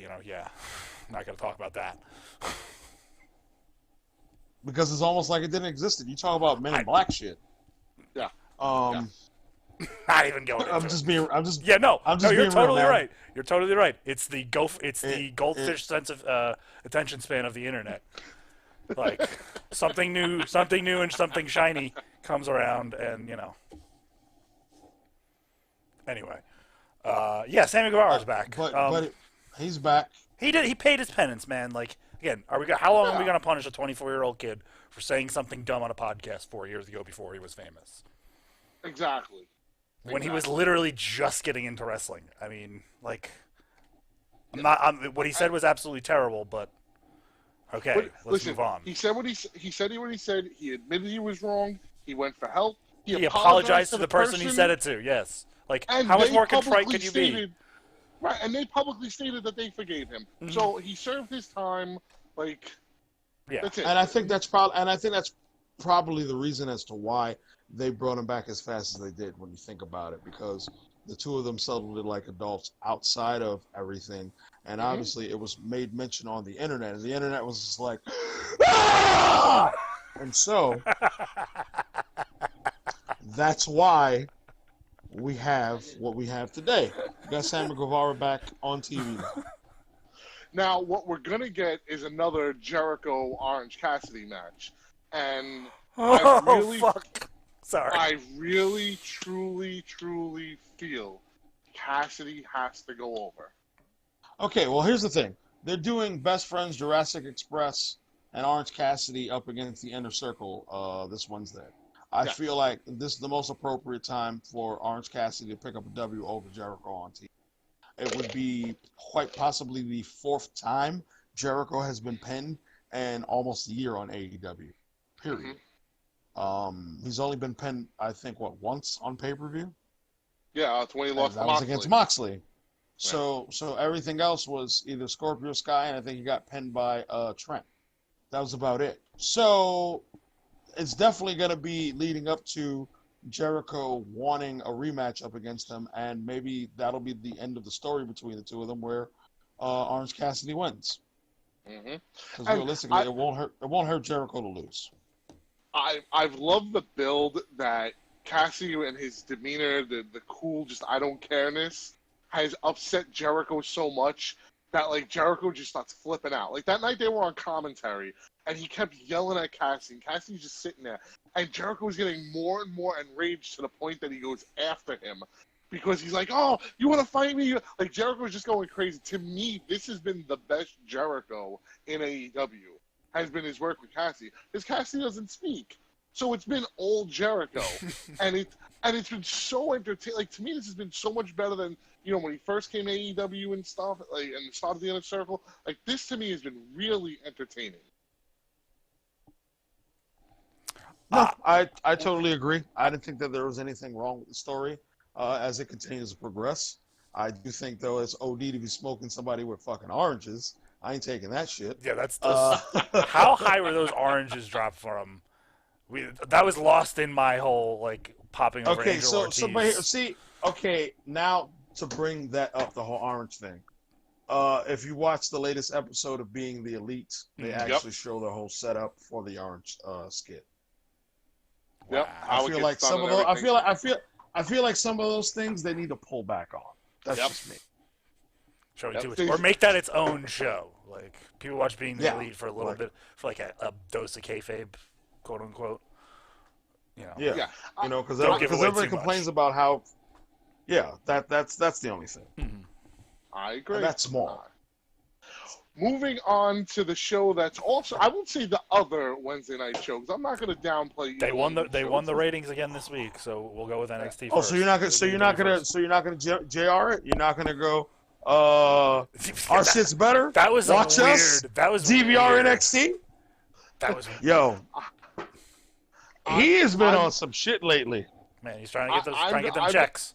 not gonna talk about that. Because it's almost like it didn't exist. You talk about Men in Black shit. Yeah. Not even going. I'm just being. You're being totally real, man. right. You're totally right. It's the goldfish sense of attention span of the internet. Like something new and something shiny comes around, and Anyway, Sammy Guevara's back. But he's back. He paid his penance, man. Like again, how long are we gonna punish a 24-year-old kid for saying something dumb on a podcast 4 years ago before he was famous? Exactly. When he was literally just getting into wrestling. I mean, like, what he said was absolutely terrible, but okay, let's move on. He said what he said. He admitted he was wrong. He went for help. He apologized to the person he said it to. Yes. Like, how much more contrite could you be? Right, and they publicly stated that they forgave him. Mm-hmm. So he served his time. Like, that's it. And I think that's probably the reason as to why they brought him back as fast as they did when you think about it, because the two of them settled it like adults outside of everything. And obviously, it was made mention on the internet, and the internet was just like, ah! And so that's why we have what we have today. We got Sammy Guevara back on TV. Now, what we're gonna get is another Jericho Orange Cassidy match, and fuck! Sorry. I really, truly feel Cassidy has to go over. Okay, well, here's the thing. They're doing Best Friends Jurassic Express and Orange Cassidy up against the Inner Circle this Wednesday. I feel like this is the most appropriate time for Orange Cassidy to pick up a W over Jericho on TV. It would be quite possibly the fourth time Jericho has been pinned in almost a year on AEW. Period. He's only been pinned, I think, once on pay-per-view? Yeah, that's when he lost to That Moxley. was against Moxley. So everything else was either Scorpio Sky, and I think he got pinned by Trent. That was about it. So it's definitely going to be leading up to Jericho wanting a rematch up against him, and maybe that'll be the end of the story between the two of them, where Orange Cassidy wins. Because realistically, it won't hurt Jericho to lose. I've loved the build that Cassidy and his demeanor, the cool, just I don't careness, has upset Jericho so much that like Jericho just starts flipping out. Like that night they were on commentary and he kept yelling at Cassidy, and Cassidy's just sitting there, and Jericho was getting more and more enraged to the point that he goes after him because he's like, "Oh, you want to fight me?" Like Jericho was just going crazy. To me, this has been the best Jericho in AEW. Has been his work with Cassidy, because Cassidy doesn't speak. So it's been old Jericho, and it's been so entertaining. Like to me, this has been so much better than when he first came to AEW and stuff, like and started the Inner Circle. Like this to me has been really entertaining. No, I totally agree. I didn't think that there was anything wrong with the story as it continues to progress. I do think though it's OD to be smoking somebody with fucking oranges. I ain't taking that shit. Yeah, that's how high were those oranges dropped from? That was lost in my whole like popping over Angel Ortiz. Now to bring that up, the whole orange thing. If you watch the latest episode of Being the Elite, they actually show the whole setup for the orange skit. Yep. I feel like some of those things they need to pull back on. That's just me. Or make that its own show. Like people watch Being the Elite for a little bit, for like a dose of kayfabe, quote unquote. Because everybody complains about how. Yeah, that's the only thing. I agree. And that's small. Moving on to the show that's also, I won't say the other Wednesday night show, because I'm not going to downplay. They won the ratings again this week, so we'll go with NXT. Oh, first. So you're not gonna JR it? You're not gonna go. Our shit's better. That was Watch weird. us. That was DVR weird. NXT. That was yo. He has been on some shit lately. Man, he's trying to get them checks.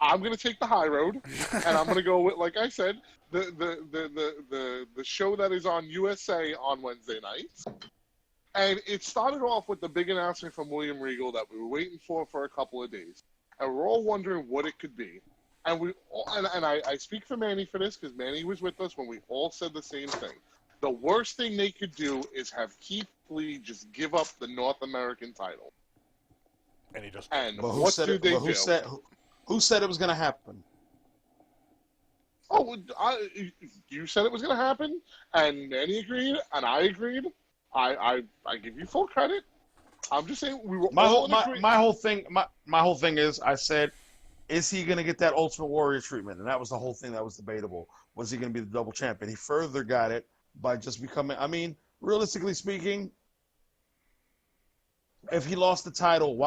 I'm gonna take the high road, and I'm gonna go with, like I said, the show that is on USA on Wednesday nights. And it started off with the big announcement from William Regal that we were waiting for a couple of days, and we're all wondering what it could be. And I speak for Manny for this, because Manny was with us when we all said the same thing. The worst thing they could do is have Keith Lee just give up the North American title. And he just. And what do they do? Who said it was going to happen? Oh, you said it was going to happen, and Manny agreed, and I agreed. I give you full credit. I'm just saying we were all in agreement. My whole thing is, I said, is he going to get that Ultimate Warrior treatment? And that was the whole thing that was debatable. Was he going to be the double champion? He further got it by just becoming. I mean, realistically speaking, if he lost the title,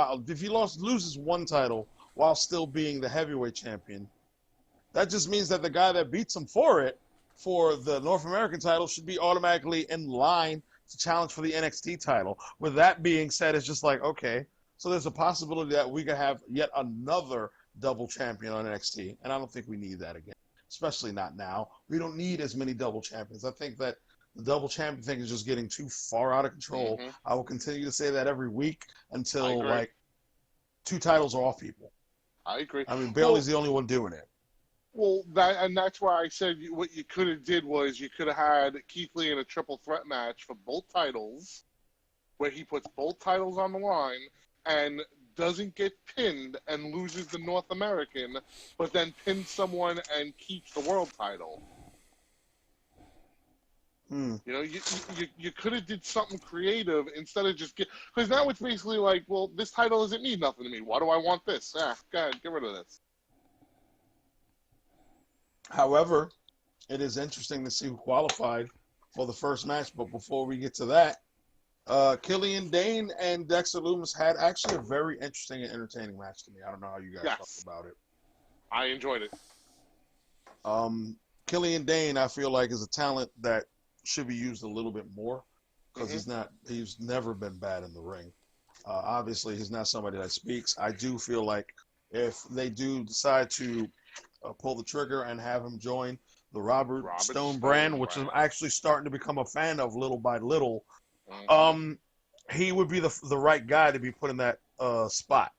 loses one title while still being the heavyweight champion, that just means that the guy that beats him for the North American title should be automatically in line to challenge for the NXT title. With that being said, it's just like, okay, so there's a possibility that we could have yet another double champion on NXT, and I don't think we need that again, especially not now. We don't need as many double champions. I think that the double champion thing is just getting too far out of control. I will continue to say that every week until like 2 titles are off people. I agree. I mean, Bailey's the only one doing it. Well, that's why I said what you could have did was you could have had Keith Lee in a triple threat match for both titles, where he puts both titles on the line and doesn't get pinned and loses the North American, but then pins someone and keeps the world title. You know, you could have did something creative instead of just because now it's basically like, well, this title doesn't mean nothing to me. Why do I want this? Go ahead, get rid of this. However, it is interesting to see who qualified for the first match. But before we get to that, Killian Dane and Dexter Lumis had actually a very interesting and entertaining match to me. I don't know how you guys felt about it. I enjoyed it. Killian Dane, I feel like, is a talent that should be used a little bit more because he's never been bad in the ring. Obviously, he's not somebody that speaks. I do feel like if they do decide to pull the trigger and have him join the Robert Stone brand, which I'm actually starting to become a fan of little by little, he would be the right guy to be put in that spot.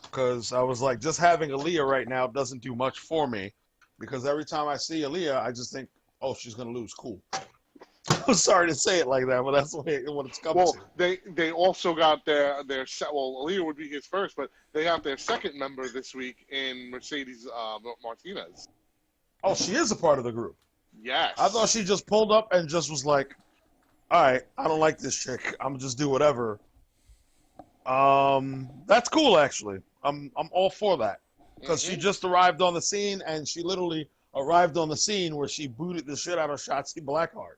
Because I was like, just having Aaliyah right now doesn't do much for me, because every time I see Aaliyah, I just think, oh, she's going to lose. Cool. I'm sorry to say it like that, but that's what it's coming to. Well, they also got their Aaliyah would be his first, but they have their second member this week in Mercedes Martinez. Oh, she is a part of the group. Yes. I thought she just pulled up and just was like, all right, I don't like this chick. I'm just do whatever. That's cool, actually. I'm all for that, because she just arrived on the scene, and she literally arrived on the scene where she booted the shit out of Shotzi Blackheart.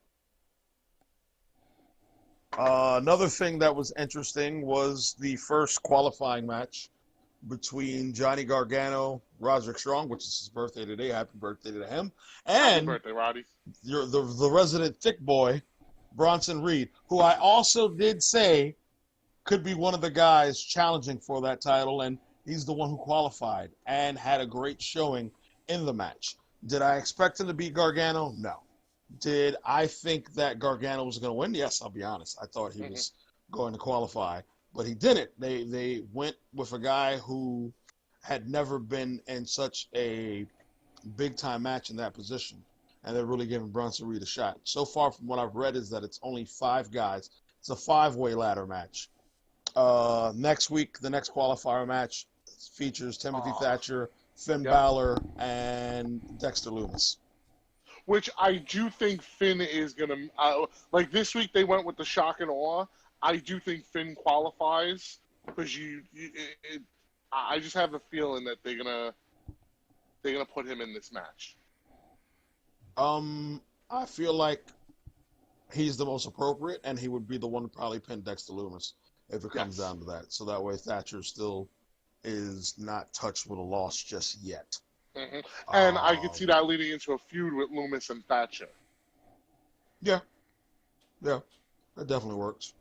Another thing that was interesting was the first qualifying match between Johnny Gargano, Roderick Strong, which is his birthday today. Happy birthday to him. And happy birthday, Roddy. The resident thick boy, Bronson Reed, who I also did say could be one of the guys challenging for that title, and he's the one who qualified and had a great showing in the match. Did I expect him to beat Gargano? No. Did I think that Gargano was going to win? Yes, I'll be honest. I thought he was going to qualify, but he didn't. They went with a guy who had never been in such a big-time match in that position, and they're really giving Bronson Reed a shot. So far from what I've read is that it's only 5 guys. It's a 5-way ladder match. Next week, the next qualifier match features Timothy Thatcher, Finn Balor, and Dexter Lumis. Which I do think Finn is going to... like this week, they went with the shock and awe. I do think Finn qualifies, because I just have a feeling that they're gonna put him in this match. I feel like he's the most appropriate, and he would be the one to probably pin Dexter Lumis if it comes down to that. So that way Thatcher still is not touched with a loss just yet. And I could see that leading into a feud with Lumis and Thatcher. Yeah, that definitely works.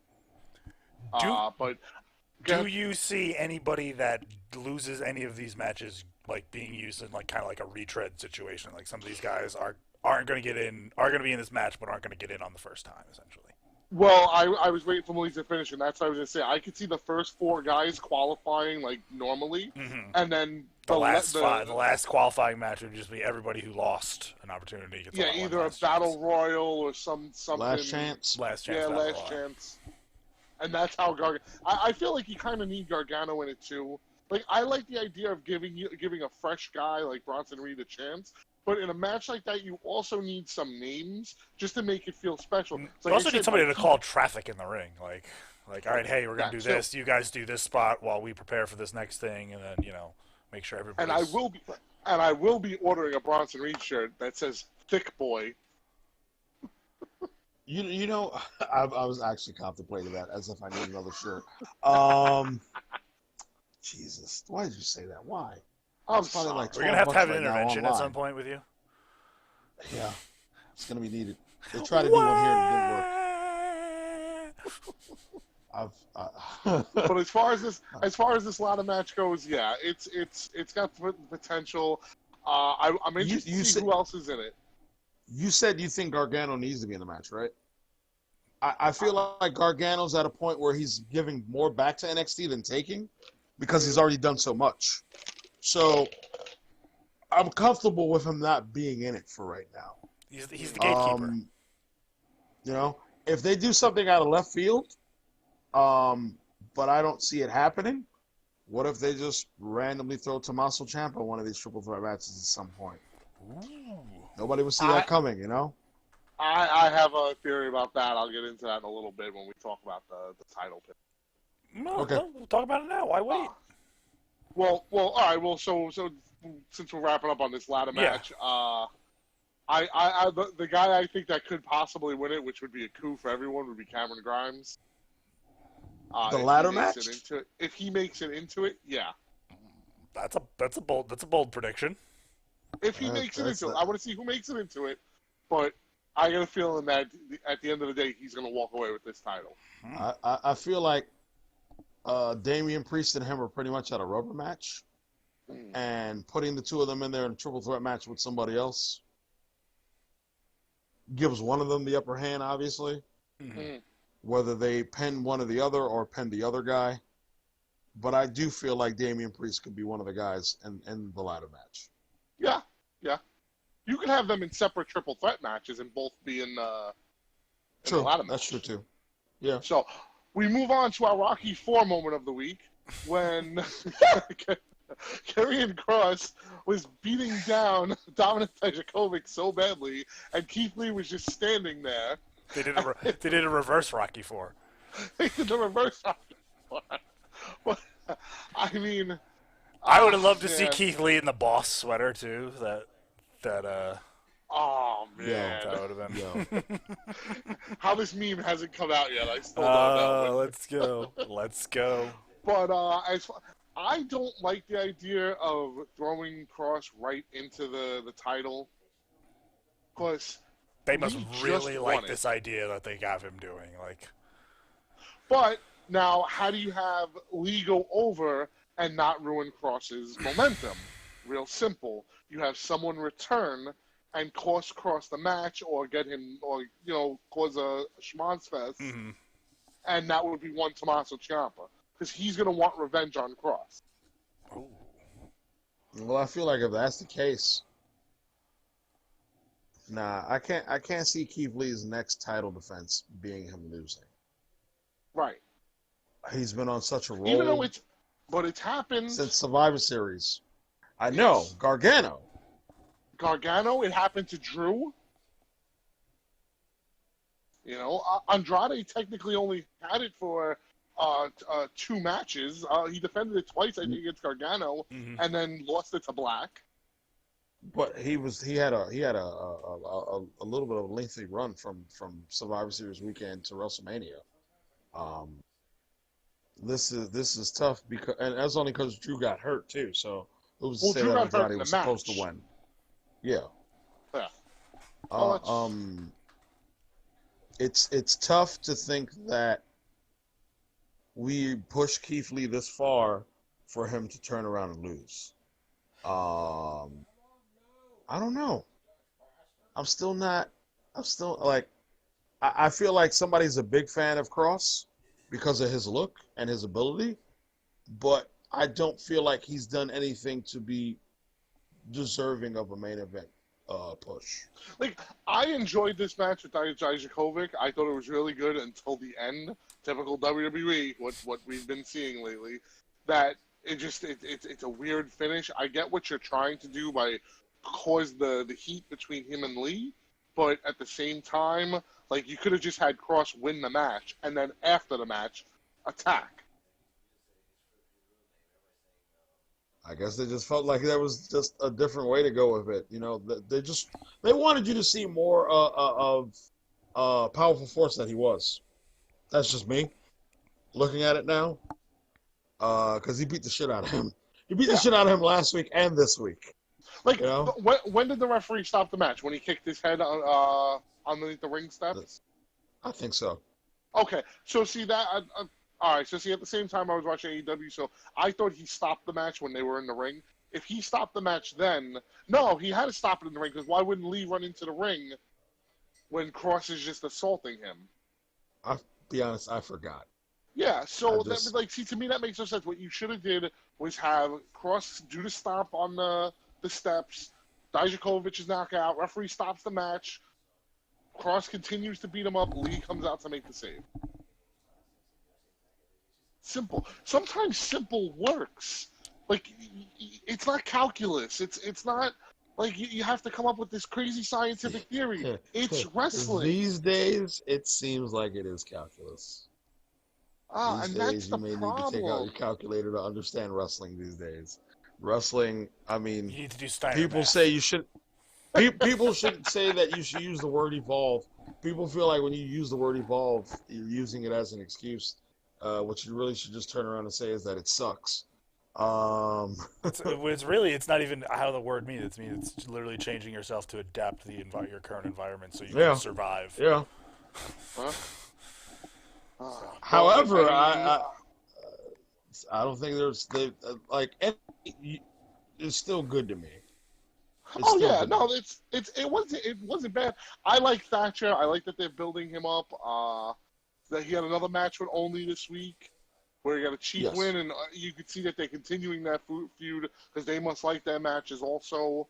Do you see anybody that loses any of these matches like being used in like kind of like a retread situation? Like some of these guys aren't going to get in, are going to be in this match, but aren't going to get in on the first time, essentially. Well, I was waiting for Melissa to finish, and that's what I was going to say. I could see the first 4 guys qualifying like normally, and then the last qualifying match would just be everybody who lost an opportunity. Gets either a battle royal or something. Last chance. Yeah, last chance. And that's how Gargano... I feel like you kind of need Gargano in it, too. Like, I like the idea of giving a fresh guy like Bronson Reed a chance, but in a match like that, you also need some names just to make it feel special. You also need somebody to call traffic in the ring. Like, all right, hey, we're going to do this. You guys do this spot while we prepare for this next thing, and then, make sure everybody's... And I will be ordering a Bronson Reed shirt that says Thick Boy. You know, I was actually contemplating that as if I need another shirt. Jesus, why did you say that? Why? I'm probably like we're gonna have an intervention at some point with you. Yeah, it's gonna be needed. They tried to do one here and it didn't work. But as far as this ladder match goes, yeah, it's got potential. I'm interested to see who else is in it. You said you think Gargano needs to be in the match, right? I feel like Gargano's at a point where he's giving more back to NXT than taking, because he's already done so much. So I'm comfortable with him not being in it for right now. He's the gatekeeper. You know, if they do something out of left field, but I don't see it happening. What if they just randomly throw Tommaso Ciampa in one of these triple threat matches at some point? Ooh. Nobody would see that coming, you know? I have a theory about that. I'll get into that in a little bit when we talk about the title pick. No, Okay. no, we'll talk about it now. Why wait? Well, all right. Well, so since we're wrapping up on this ladder match, the guy I think that could possibly win it, which would be a coup for everyone, would be Cameron Grimes. The ladder match? If he makes it into it, yeah. That's a bold prediction. If he makes it into it, I want to see who makes it into it. But I got a feeling that at the end of the day, he's going to walk away with this title. I feel like Damian Priest and him are pretty much at a rubber match. And putting the two of them in there in a triple threat match with somebody else gives one of them the upper hand, obviously. Mm-hmm. Whether they pin one or the other or pin the other guy. But I do feel like Damian Priest could be one of the guys in the ladder match. Yeah. You could have them in separate triple threat matches and both be in the ladder match. That's true too. Yeah. So we move on to our Rocky IV moment of the week when Karrion Kross was beating down Dominik Dijakovic so badly, and Keith Lee was just standing there. They did a reverse Rocky IV. They did the reverse Rocky IV. But, I mean, I would have loved to see Keith Lee in the Boss sweater too. Oh man, that would have been. How this meme hasn't come out yet, I still don't know. Let's go. But I don't like the idea of throwing Kross right into the title, because they must really like this idea that they have him doing. But now, how do you have Lee go over and not ruin Kross's momentum? Real simple. You have someone return and cost Kross the match, or get him, or cause a schmonz fest, and that would be one Tommaso Ciampa, because he's going to want revenge on Kross. Oh. Well, I feel like if that's the case, I can't see Keith Lee's next title defense being him losing. Right. He's been on such a roll. Even though it's happened since Survivor Series. I know. Gargano, it happened to Drew. Andrade technically only had it for 2 matches. He defended it twice, I think, against Gargano, and then lost it to Black. But he had a little bit of a lengthy run from Survivor Series weekend to WrestleMania. This is tough because, and that's only because Drew got hurt too. So it was to say that Andrade was supposed to win. Yeah. It's tough to think that we push Keith Lee this far for him to turn around and lose. I don't know. I feel like somebody's a big fan of Kross because of his look and his ability, but I don't feel like he's done anything to be deserving of a main event push. I enjoyed this match with Dijakovic. I thought it was really good until the end. Typical WWE, what we've been seeing lately. That it's a weird finish. I get what you're trying to do by cause the heat between him and Lee, but at the same time, you could have just had Kross win the match and then after the match attack. I guess they just felt like there was just a different way to go with it. They wanted you to see more of powerful force that he was. That's just me looking at it now. Because he beat the shit out of him. He beat the shit out of him last week and this week. When did the referee stop the match? When he kicked his head underneath the ring steps? I think so. Okay, so see that. All right, so see, at the same time I was watching AEW, so I thought he stopped the match when they were in the ring. If he stopped the match then, no, he had to stop it in the ring, because why wouldn't Lee run into the ring when Kross is just assaulting him? I'll be honest, I forgot. Yeah, so I just- see, to me that makes no sense. What you should have did was have Cross do the stop on the steps. Dijakovic's knockout. Referee stops the match. Cross continues to beat him up. Lee comes out to make the save. Simple. Sometimes simple works. Like it's not calculus. It's not like you have to come up with this crazy scientific theory. It's wrestling. These days, it seems like it is calculus. These And days, that's you the may need to take out problem. your calculator to understand wrestling these days. Wrestling, I You mean, need to do Steiner people math. say you should. People should say that you should use the word evolve. People feel like when you use the word evolve, you're using it as an excuse. What you really should just turn around and say is that it sucks. It's not even how the word means. It's literally changing yourself to adapt to your current environment so you Yeah. can survive. Yeah. Huh? However, Well, I don't think it's still good to me. It's oh still yeah, good. no, it wasn't bad. I like Thatcher. I like that they're building him up. That he had another match with Only this week, where he got a cheap Yes. win, and you could see that they're continuing that feud because they must like their matches also.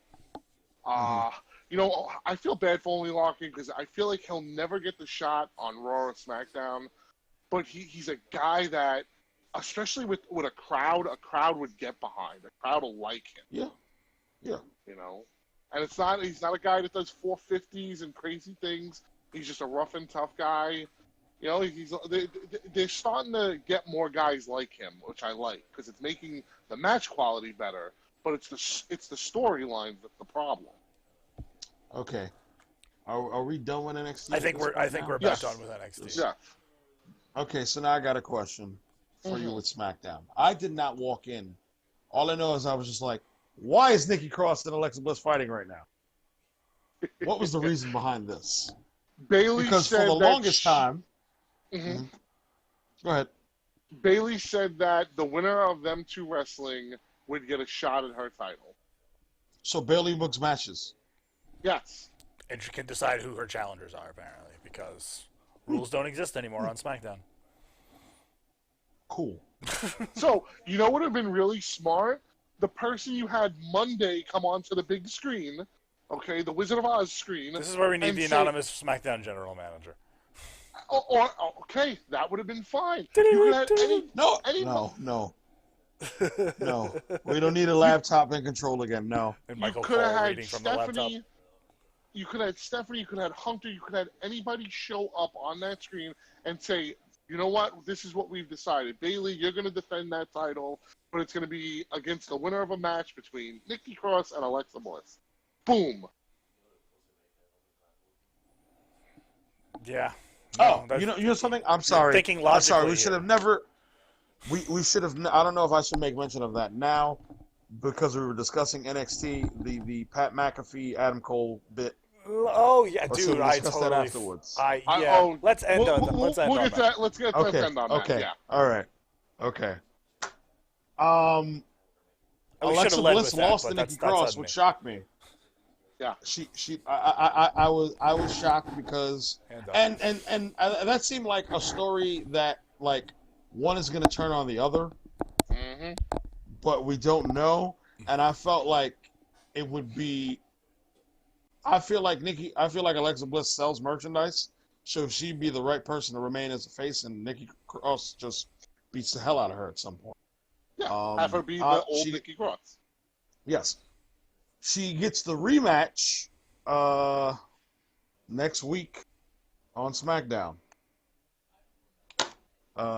You know, I feel bad for Only Larkin because I feel like he'll never get the shot on Raw or SmackDown, but he's a guy that, especially with a crowd would get behind. A crowd will like him. Yeah. Yeah. You know, and he's not a guy that does 450s and crazy things. He's just a rough and tough guy. You know, they're starting to get more guys like him, which I like because it's making the match quality better. But it's the storyline that's the problem. Okay. Are we done with NXT? I think we're about Yes. done with NXT. Yeah. Okay, so now I got a question for you Mhm. with SmackDown. I did not walk in. All I know is I was just like, why is Nikki Cross and Alexa Bliss fighting right now? What was the reason behind this? Bailey Because for said the that longest time, Mhm. go ahead. Bailey said that the winner of them two wrestling would get a shot at her title. So Bailey books matches. Yes. And she can decide who her challengers are, apparently, because rules don't exist anymore on SmackDown. Cool. So, you know what would have been really smart? The person you had Monday come onto the big screen, okay, the Wizard of Oz screen. This is where we need and the say- anonymous SmackDown general manager. Okay, that would have been fine. You could have No, any- no. No. We don't need a laptop and control again. No. And You Michael could have Cole had reading from the laptop. Stephanie. You could have had Stephanie. You could have had Hunter. You could have had anybody show up on that screen and say, you know what? This is what we've decided. Bailey, you're going to defend that title, but it's going to be against the winner of a match between Nikki Cross and Alexa Bliss. Boom. Yeah. Oh, No, you know something? I'm sorry. thinking I'm sorry. We logically should here. have never. We should have. I don't know if I should make mention of that now, because we were discussing NXT, the Pat McAfee Adam Cole bit. Oh yeah, Or should dude, we I discuss that totally. afterwards? Let's end on that. Let's end we'll on get that. that. Let's end Okay. on that. Okay. Yeah. All right. Okay. We should Alexa have led Bliss with that, lost but to that's- Nikki that's Cross, on which me. shocked me. Yeah. I was shocked because And, and that seemed like a story that like one is going to turn on the other, hmm but we don't know. And I felt like it would be. I feel like Alexa Bliss sells merchandise, so she'd be the right person to remain as a face, and Nikki Cross just beats the hell out of her at some point. Yeah. Have her be the old she- Nikki Cross. Yes. She gets the rematch next week on SmackDown.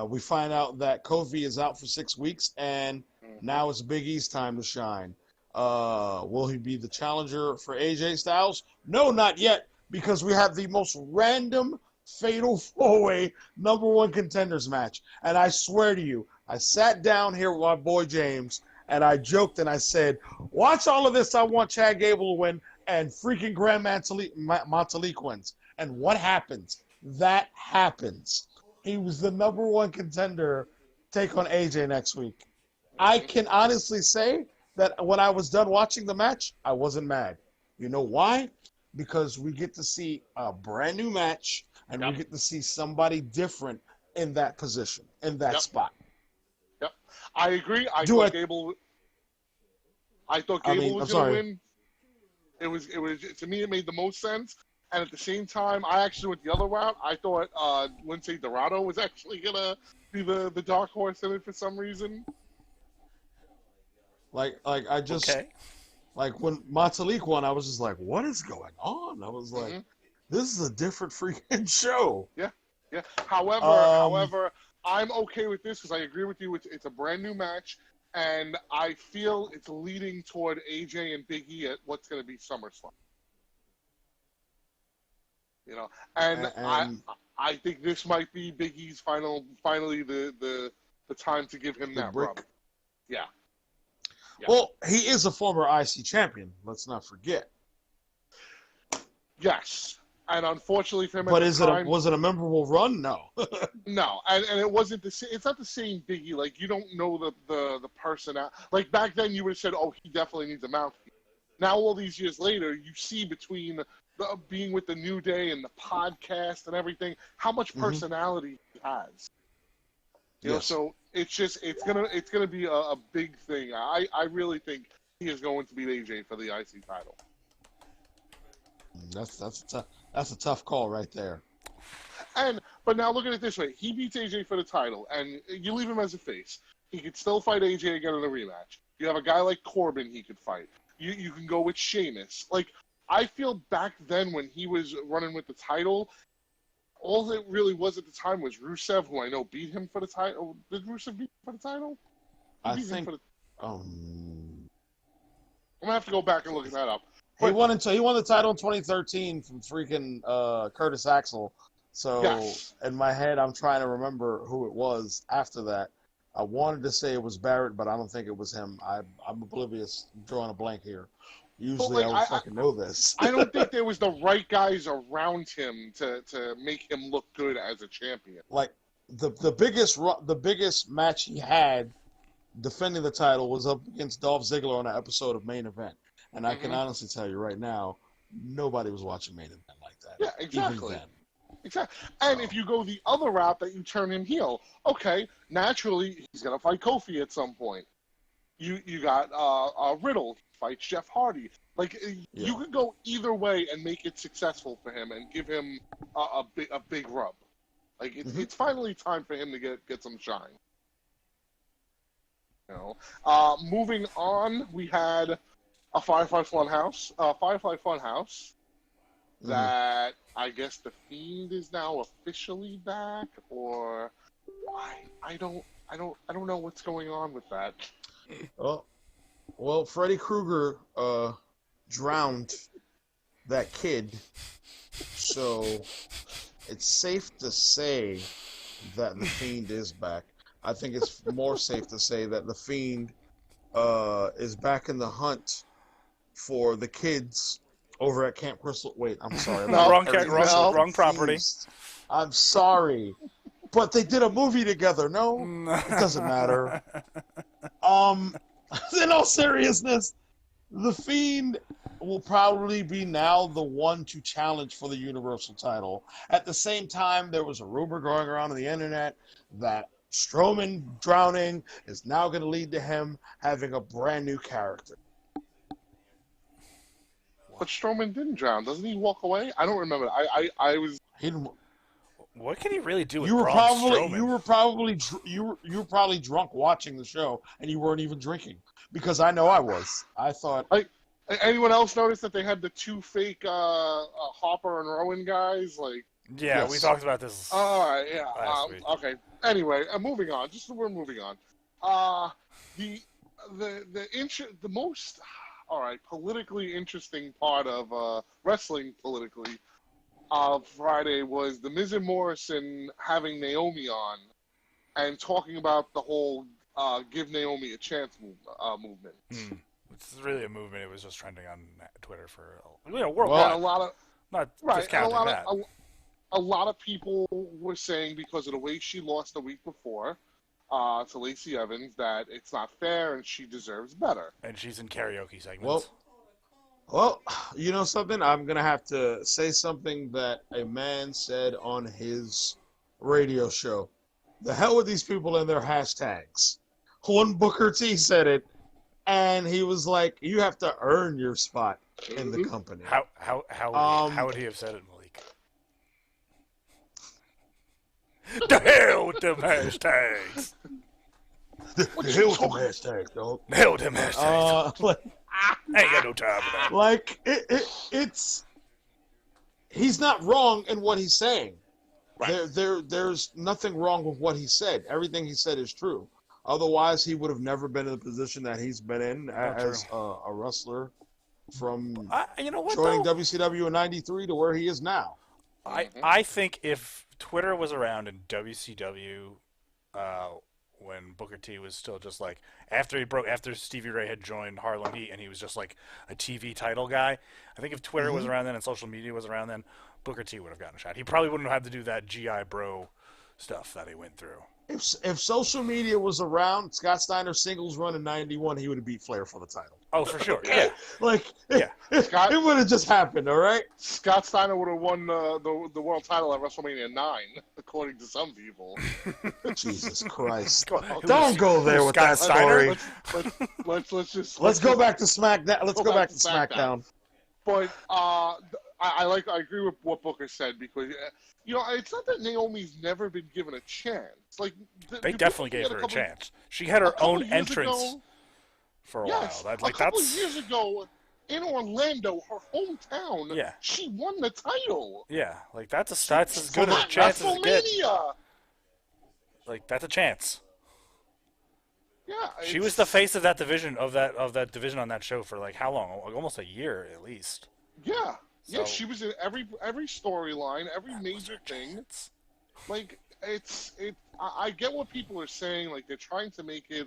We find out that Kofi is out for 6 weeks, and now it's Big E's time to shine. Will he be the challenger for AJ Styles? No, not yet, because we have the most random fatal four-way number one contenders match. And I swear to you, I sat down here with my boy James, and I joked and I said, watch all of this. I want Chad Gable to win and freaking Grand Metalik wins. And what happens? That happens. He was the number one contender. Take on AJ next week. I can honestly say that when I was done watching the match, I wasn't mad. You know why? Because we get to see a brand new match, and we get to see somebody different in that position, in that spot. Yep, I agree. I thought Gable was going to win. It was to me. It made the most sense. And at the same time, I actually went the other route. I thought Lince Dorado was actually going to be the dark horse in it for some reason. Like I just like when Matalik won, I was just like, what is going on? I was like, this is a different freaking show. Yeah. However, I'm okay with this because I agree with you. It's a brand new match, and I feel it's leading toward AJ and Big E at what's going to be SummerSlam. And I think this might be Big E's finally the time to give him that rub. Yeah. Well, he is a former IC champion. Let's not forget. Yes, and unfortunately for him, but was it a memorable run? No. No, and it wasn't the same. It's not the same Big E. Like you don't know the person out. Like back then, you would have said, "Oh, he definitely needs a mouthpiece." Now, all these years later, you see between being with the New Day and the podcast and everything, how much personality he has. You know, so it's gonna be a big thing. I really think he is going to beat AJ for the IC title. That's a tough call right there. But now look at it this way: he beats AJ for the title, and you leave him as a face. He could still fight AJ again in a rematch. You have a guy like Corbin he could fight. You can go with Sheamus. Like I feel back then when he was running with the title, all it really was at the time was Rusev, who I know beat him for the title. Did Rusev beat him for the title? I think. I'm gonna have to go back and look that up. But he won the title in 2013 from freaking Curtis Axel. So in my head, I'm trying to remember who it was after that. I wanted to say it was Barrett, but I don't think it was him. I'm oblivious. I'm drawing a blank here. Usually I would fucking know this. I don't think there was the right guys around him to make him look good as a champion. Like the biggest match he had defending the title was up against Dolph Ziggler on an episode of Main Event. And I can honestly tell you right now, nobody was watching Main Event like that. Yeah, exactly. Exactly. And if you go the other route that you turn him heel, okay, naturally he's gonna fight Kofi at some point. You got Riddle fights Jeff Hardy. Like you could go either way and make it successful for him and give him a big rub. Like it's finally time for him to get some shine. Moving on, we had a Firefly Funhouse that I guess the Fiend is now officially back, or I don't know what's going on with that. Well, Freddy Krueger drowned that kid, so it's safe to say that the Fiend is back. I think it's more safe to say that the Fiend is back in the hunt for the kids over at Camp Crystal. Wait, I'm sorry. Wrong property. I'm sorry. But they did a movie together. No, it doesn't matter. In all seriousness, the Fiend will probably be now the one to challenge for the Universal title. At the same time, there was a rumor going around on the internet that Strowman drowning is now going to lead to him having a brand new character. But Strowman didn't drown. Doesn't he walk away? I don't remember. I was. He didn't. What can he really do with Braun Strowman? You were probably drunk watching the show, and you weren't even drinking. Because I know I was. I thought. Anyone else notice that they had the two fake Hopper and Rowan guys? Like. Yeah, we talked about this. All right. Yeah. Last week. Okay. Anyway, moving on. We're moving on. The most. All right, politically interesting part of wrestling politically Friday was the Miz and Morrison having Naomi on and talking about the whole give Naomi a chance movement. It's really a movement. It was just trending on Twitter for worldwide. A lot of people were saying because of the way she lost the week before to Lacey Evans that it's not fair and she deserves better. And she's in karaoke segments. Well, you know something? I'm going to have to say something that a man said on his radio show. The hell with these people and their hashtags. One Booker T said it, and he was like, "You have to earn your spot in the company." How would he have said it, Malik? The hell with them hashtags. The hell with them hashtags, dog. The hell with them hashtags. Like, I ain't got no time for that. like it's he's not wrong in what he's saying. Right. There's nothing wrong with what he said. Everything he said is true. Otherwise, he would have never been in the position that he's been in as a wrestler from You know what, joining though? WCW in '93 to where he is now. I think if Twitter was around in WCW, when Booker T was still just like after Stevie Ray had joined Harlem Heat and he was just like a TV title guy, I think if Twitter was around then and social media was around then, Booker T would have gotten a shot. He probably wouldn't have had to do that GI Bro stuff that he went through. If social media was around, Scott Steiner singles run in '91, he would have beat Flair for the title. Oh, for sure. Yeah. Like, Yeah. it would have just happened. All right. Scott Steiner would have won the world title at WrestleMania 9, according to some people. Jesus Christ! Who Don't was- go there who's with Scott that Steiner? story. Let's Go back to SmackDown. Let's go back to SmackDown. But I agree with what Booker said because it's not that Naomi's never been given a chance. Like They definitely gave her a chance. She had her own entrance for a Yes, while. a couple of years ago in Orlando, her hometown. Yeah. She won the title. Yeah, like that's as good a chance as it gets. WrestleMania. Like that's a chance. Yeah, She was the face of that division of that division on that show for like how long? Like, almost a year at least. Yeah, So- she was in every storyline, every major thing. Like I get what people are saying. Like they're trying to make it.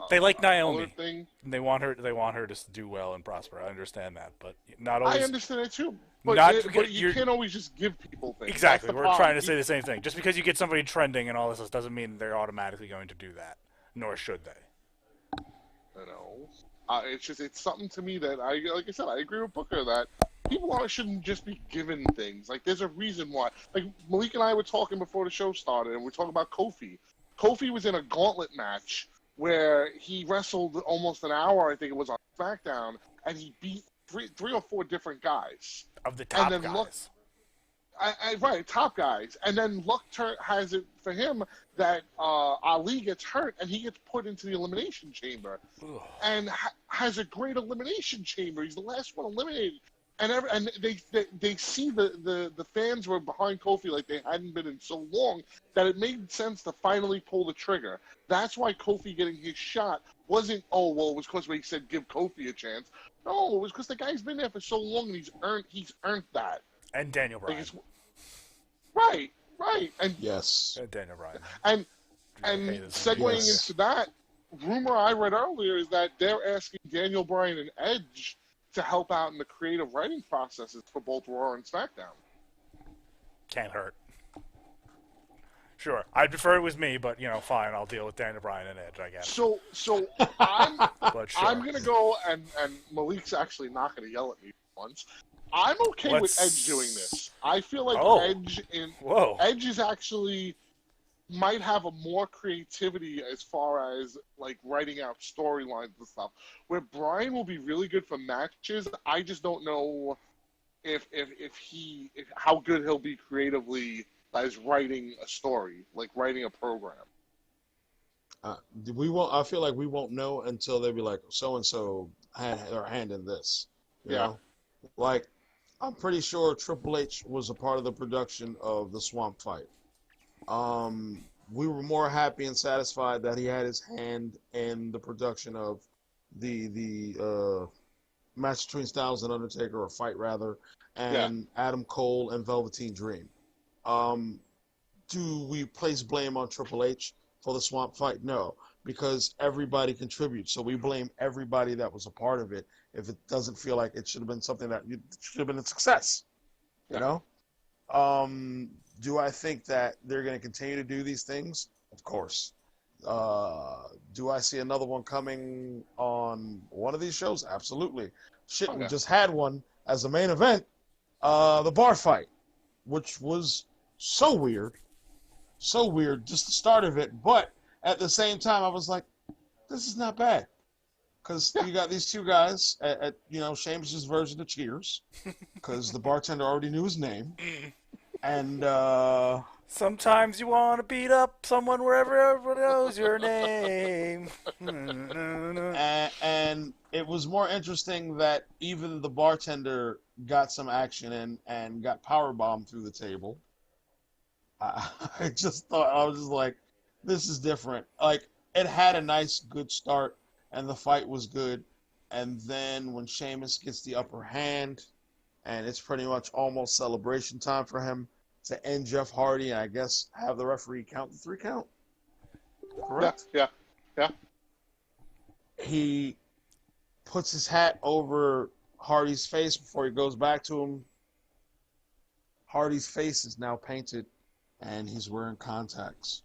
They like a Naomi. thing. And they want her to do well and prosper. I understand that, but not I always. understand it too. But, Not but you you're- can't always just give people things. Exactly. That's the We're problem. trying to say the same thing. Just because you get somebody trending and all this doesn't mean they're automatically going to do that. Nor should they. You know, it's something to me that like I said, I agree with Booker that people shouldn't just be given things. Like there's a reason why. Like Malik and I were talking before the show started, and we're talking about Kofi. Kofi was in a gauntlet match where he wrestled almost an hour, I think it was, on SmackDown, and he beat three or four different guys. Of the top then guys. Right, top guys. And then luck has it for him that Ali gets hurt and he gets put into the elimination chamber. Ugh. And has a great elimination chamber. He's the last one eliminated. And they see the fans were behind Kofi like they hadn't been in so long that it made sense to finally pull the trigger. That's why Kofi getting his shot wasn't, it was because he said give Kofi a chance. No, it was because the guy's been there for so long and he's earned that. And Daniel Bryan. Right, and Yes. And Daniel Bryan. and hate this. segueing Yes. into that, rumor I read earlier is that they're asking Daniel Bryan and Edge to help out in the creative writing processes for both Raw and SmackDown. Can't hurt. Sure, I'd prefer it was me, but fine. I'll deal with Daniel Bryan and Edge, I guess. So I'm But sure. I'm gonna go and Malik's actually not gonna yell at me once. I'm okay with Edge doing this. I feel like Whoa. Edge is actually might have a more creativity as far as like writing out storylines and stuff. Where Bryan will be really good for matches, I just don't know if how good he'll be creatively as writing a story, like writing a program. We won't. I feel like we won't know until they be like, so and so had their hand in this. You know? Like, I'm pretty sure Triple H was a part of the production of the Swamp Fight. We were more happy and satisfied that he had his hand in the production of the match between Styles and Undertaker, or fight rather, and Adam Cole and Velveteen Dream. Do we place blame on Triple H for the Swamp Fight? No, because everybody contributes. So we blame everybody that was a part of it if it doesn't feel like it should have been something that should have been a success. You know? Do I think that they're going to continue to do these things? Of course. Do I see another one coming on one of these shows? Absolutely. Shit, we just had one as a main event, the bar fight, which was so weird, so weird, just the start of it. But at the same time, I was like, this is not bad. Because you got these two guys at Sheamus' version of Cheers, because the bartender already knew his name. And, Sometimes you want to beat up someone wherever everyone knows your name. and it was more interesting that even the bartender got some action in and got powerbombed through the table. I just thought, I was just like, this is different. Like, it had a nice, good start, and the fight was good. And then when Sheamus gets the upper hand, and it's pretty much almost celebration time for him to end Jeff Hardy, and I guess have the referee count the 3 count. Correct? Yeah. He puts his hat over Hardy's face before he goes back to him. Hardy's face is now painted, and he's wearing contacts.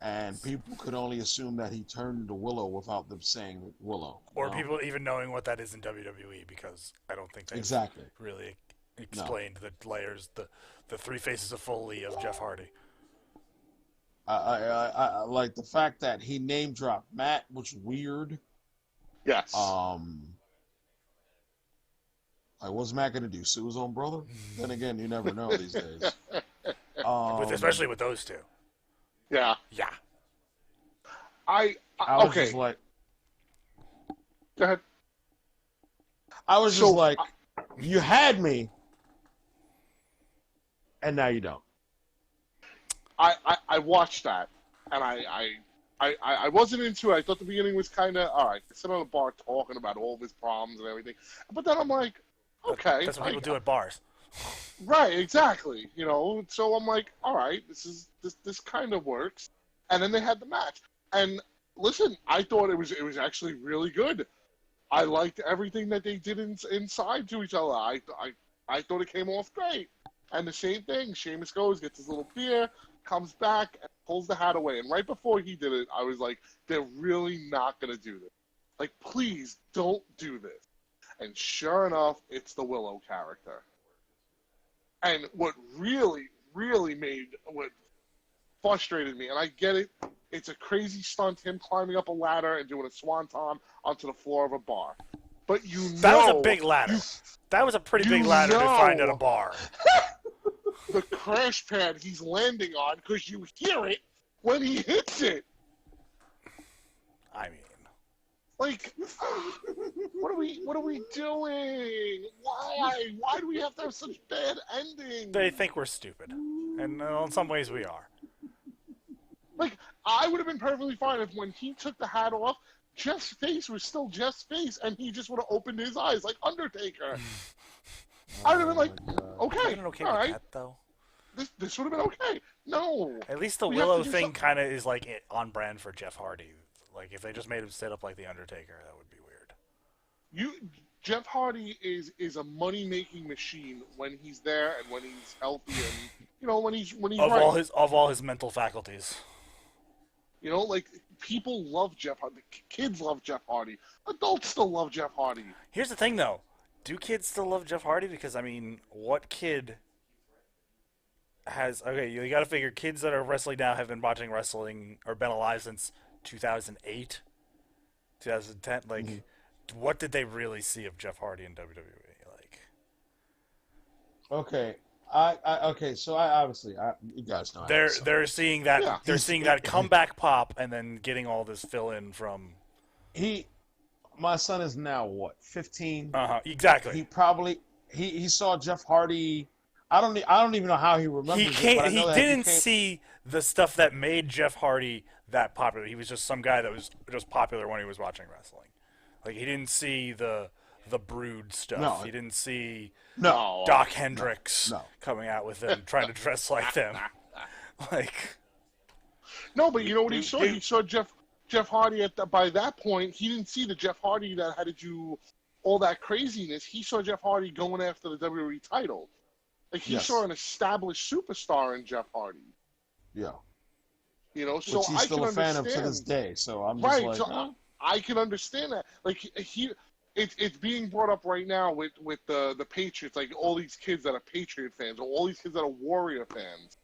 And people could only assume that he turned into Willow without them saying Willow. Or people even knowing what that is in WWE, because I don't think they've really explained the layers, the 3 faces of Foley of Jeff Hardy. I like the fact that he name dropped Matt, which was weird. Yes. Like, what's Matt gonna do? Sue his own brother? Then again, you never know these days. Especially with those two. Yeah. Yeah. I was okay. just like, Go ahead. I was just like, you had me, and now you don't. I watched that, and I wasn't into it. I thought the beginning was kind of all right. Sit on a bar talking about all of his problems and everything, but then I'm like, okay, That's what people do at bars. right, exactly. So I'm like, all right, this kind of works. And then they had the match, and listen, I thought it was actually really good. I liked everything that they did inside to each other. I thought it came off great. And the same thing, Sheamus goes, gets his little beer, comes back, and pulls the hat away. And right before he did it, I was like, they're really not going to do this. Like, please don't do this. And sure enough, it's the Willow character. And what really, really what frustrated me, and I get it, it's a crazy stunt, him climbing up a ladder and doing a swanton onto the floor of a bar. But that was a big ladder. That was a pretty big ladder to find at a bar. The crash pad he's landing on, because you hear it when he hits it. I mean, like, what are we doing? Why do we have to have such bad endings? they think we're stupid, and in some ways we are. Like, I would have been perfectly fine if when he took the hat off, Jeff's face was still Jeff's face, and he just would have opened his eyes like Undertaker. I would have been like, okay, Okay all with right, that, though. this would have been okay. No. At least the We have Willow to do thing kind of is like on brand for Jeff Hardy. Like, if they just made him sit up like the Undertaker, that would be weird. Jeff Hardy is a money-making machine when he's there and when he's healthy and when he's right. Of all his mental faculties. Like, people love Jeff Hardy. Kids love Jeff Hardy. Adults still love Jeff Hardy. Here's the thing, though. Do kids still love Jeff Hardy? Because, I mean, what kid has... Okay, you got to figure kids that are wrestling now have been watching wrestling or been alive since 2008, 2010. Like, what did they really see of Jeff Hardy in WWE? Like... Okay. So I obviously, you guys know. They're seeing that seeing that comeback pop and then getting all this fill in from. My son is now what, 15? Exactly. He probably he saw Jeff Hardy. I don't even know how he remembers. He didn't see the stuff that made Jeff Hardy that popular. He was just some guy that was just popular when he was watching wrestling. Like, he didn't see the Brood stuff. No. He didn't see No. Doc Hendricks No. coming out with them, trying to dress like them. Like, no, but you know what he saw? He saw Jeff Hardy by that point. He didn't see the Jeff Hardy that had to do all that craziness. He saw Jeff Hardy going after the WWE title. Like, he saw an established superstar in Jeff Hardy. Yeah. So Which he's still a fan of to this day. So I'm just right. like, So I can understand that. Like, it's being brought up right now with the Patriots. Like, all these kids that are Patriot fans, or all these kids that are Warrior fans.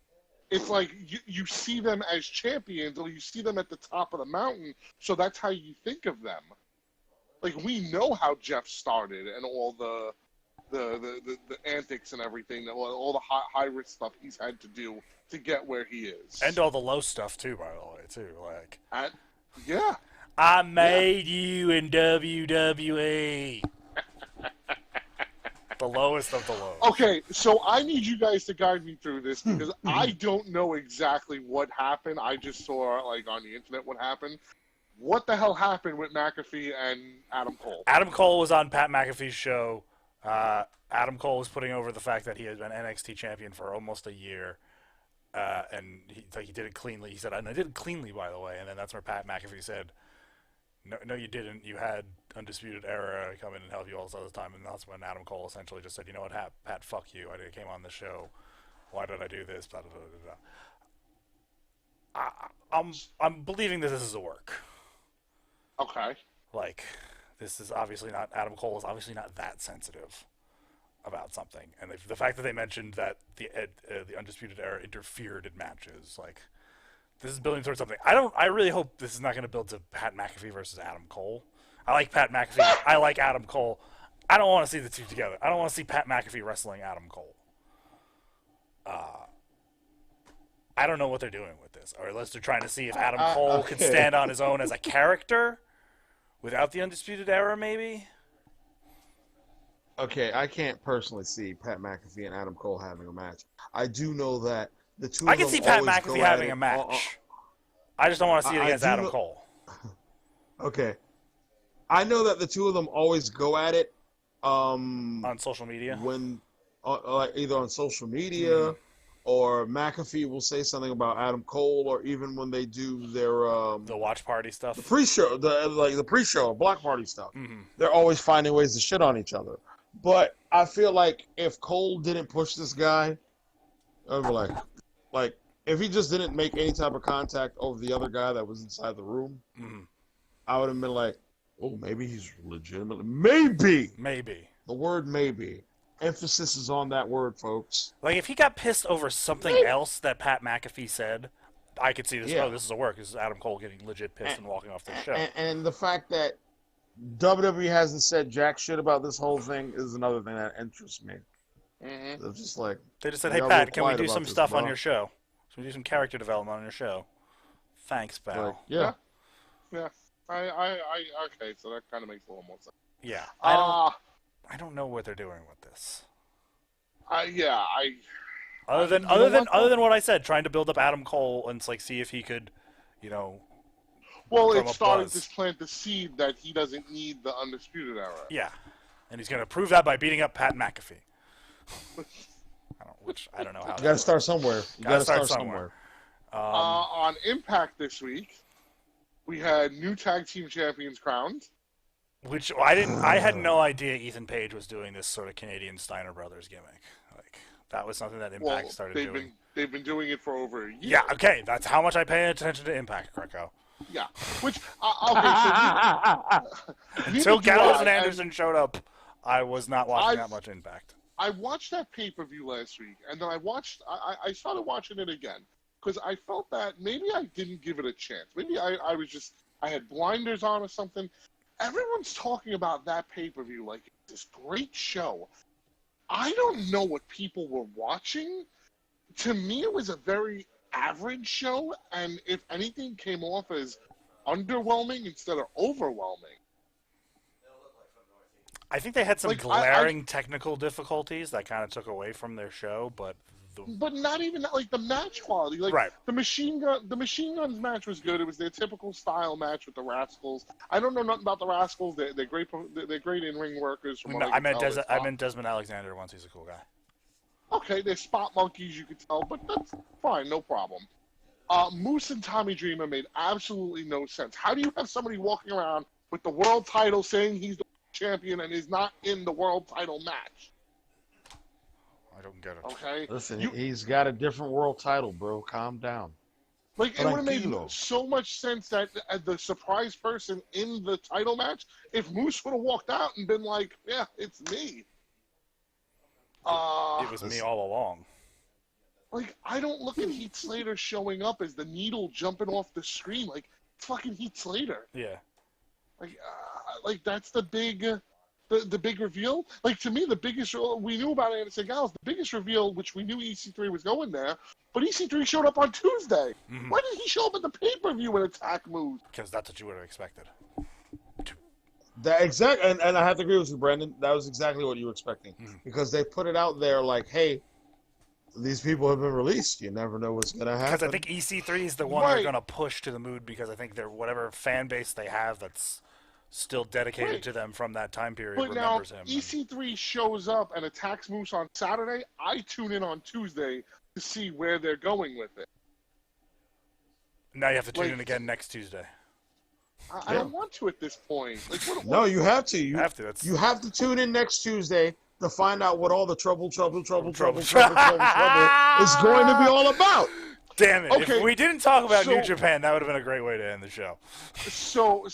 it's like you see them as champions, or you see them at the top of the mountain, so that's how you think of them. Like, we know how Jeff started and all the antics and everything, all the high risk stuff he's had to do to get where he is. And all the low stuff too, by the way, too. Like, yeah. I made you in WWE. The lowest of the low. Okay, so I need you guys to guide me through this because I don't know exactly what happened. I just saw, like, on the internet what happened. What the hell happened with McAfee and Adam Cole? Adam Cole was on Pat McAfee's show. Adam Cole was putting over the fact that he had been NXT champion for almost a year. And he did it cleanly. He said, and I did it cleanly, by the way. And then that's where Pat McAfee said, no, you didn't. You had Undisputed Era come in and help you all this other time. And that's when Adam Cole essentially just said, you know what, Pat, fuck you. I came on the show. Why did I do this? Blah, blah, blah, blah. I'm believing that this is a work. Okay. Like, this is obviously not, Adam Cole is obviously not that sensitive about something. And the fact that they mentioned that the Undisputed Era interfered in matches, like, this is building towards something. I really hope this is not going to build to Pat McAfee versus Adam Cole. I like Pat McAfee. I like Adam Cole. I don't want to see the two together. I don't want to see Pat McAfee wrestling Adam Cole. I don't know what they're doing with this. Or unless they're trying to see if Adam Cole can stand on his own as a character without the Undisputed Era, maybe? Okay, I can't personally see Pat McAfee and Adam Cole having a match. I do know that the two I of can them see Pat always McAfee go at having it. a match. I just don't want to see it against Adam Cole. Okay. I know that the two of them always go at it On social media? when like either on social media or McAfee will say something about Adam Cole, or even when they do their The watch party stuff? the pre-show, the pre-show block party stuff. Mm-hmm. They're always finding ways to shit on each other. But I feel like if Cole didn't push this guy, I'd be like if he just didn't make any type of contact over the other guy that was inside the room, I would have been like, oh, maybe he's legitimately, maybe. The word maybe. Emphasis is on that word, folks. Like, if he got pissed over something else that Pat McAfee said, I could see this. Yeah. Oh, this is a work. This is Adam Cole getting legit pissed and walking off the show. And the fact that WWE hasn't said jack shit about this whole thing is another thing that interests me. It's just like, They just said, hey, y'all Pat, real can we quiet do about some this, stuff on bro. your show? Can we do some character development on your show? Thanks, pal. like yeah. Yeah. Okay, so that kind of makes a little more sense. Yeah. I don't know what they're doing with this. Other than what I said, trying to build up Adam Cole and like see if he could, Well, drum it's up starting buzz. to plant the seed that he doesn't need the Undisputed Era. Yeah, and he's gonna prove that by beating up Pat McAfee. I don't know how. You got to start somewhere. You got to start somewhere. On Impact this week, we had new tag team champions crowned. Which I had no idea Ethan Page was doing this sort of Canadian Steiner Brothers gimmick. Like, that was something that Impact started doing. They've been doing it for over a year. Yeah, okay, that's how much I pay attention to Impact, Greco. Yeah, which okay. So Until Gallows and Anderson showed up, I was not watching that much Impact. I watched that pay-per-view last week, and then I started watching it again because I felt that maybe I didn't give it a chance. Maybe I had blinders on or something. Everyone's talking about that pay-per-view like it's this great show. I don't know what people were watching. To me, it was a very average show, and if anything, came off as underwhelming instead of overwhelming. I think they had some Like, glaring technical difficulties that kind of took away from their show, but not even that, like the match quality. Like Right. the Machine Guns match was good. It was their typical style match with the Rascals. I don't know nothing about the Rascals. They're great. They're great in ring workers. From what I meant tell. Desmond Alexander once. He's a cool guy. Okay, they're spot monkeys, you could tell, but that's fine, no problem. Moose and Tommy Dreamer made absolutely no sense. How do you have somebody walking around with the world title saying he's the champion and is not in the world title match? I don't get it. Okay? Listen, he's got a different world title, bro. Calm down. Like, it would have made Tranquilo. so much sense that the surprise person in the title match, if Moose would have walked out and been like, yeah, it's me. It was me all along. like, I don't look at Heath Slater showing up as the needle jumping off the screen. Like, it's fucking Heath Slater. Yeah. Like that's the big, the big reveal. Like, to me, the biggest, we knew about Anderson Gallows, the biggest reveal, which we knew EC3 was going there, but EC3 showed up on Tuesday. Mm-hmm. Why did he show up at the pay-per-view when Attack moved? Because that's what you would have expected. And I have to agree with you, Brandon. That was exactly what you were expecting. Because they put it out there like, hey, these people have been released. You never know what's going to happen. Because I think EC3 is the one they're going to push to the mood because I think they're whatever fan base they have that's still dedicated to them from that time period but now, remembers him. EC3 shows up and attacks Moose on Saturday. I tune in on Tuesday to see where they're going with it. Now you have to tune in again next Tuesday. I don't want to at this point. Like, no, you have to. You have to. You have to tune in next Tuesday to find out what all the trouble is going to be all about. Damn it. Okay. If we didn't talk about New Japan, that would have been a great way to end the show. So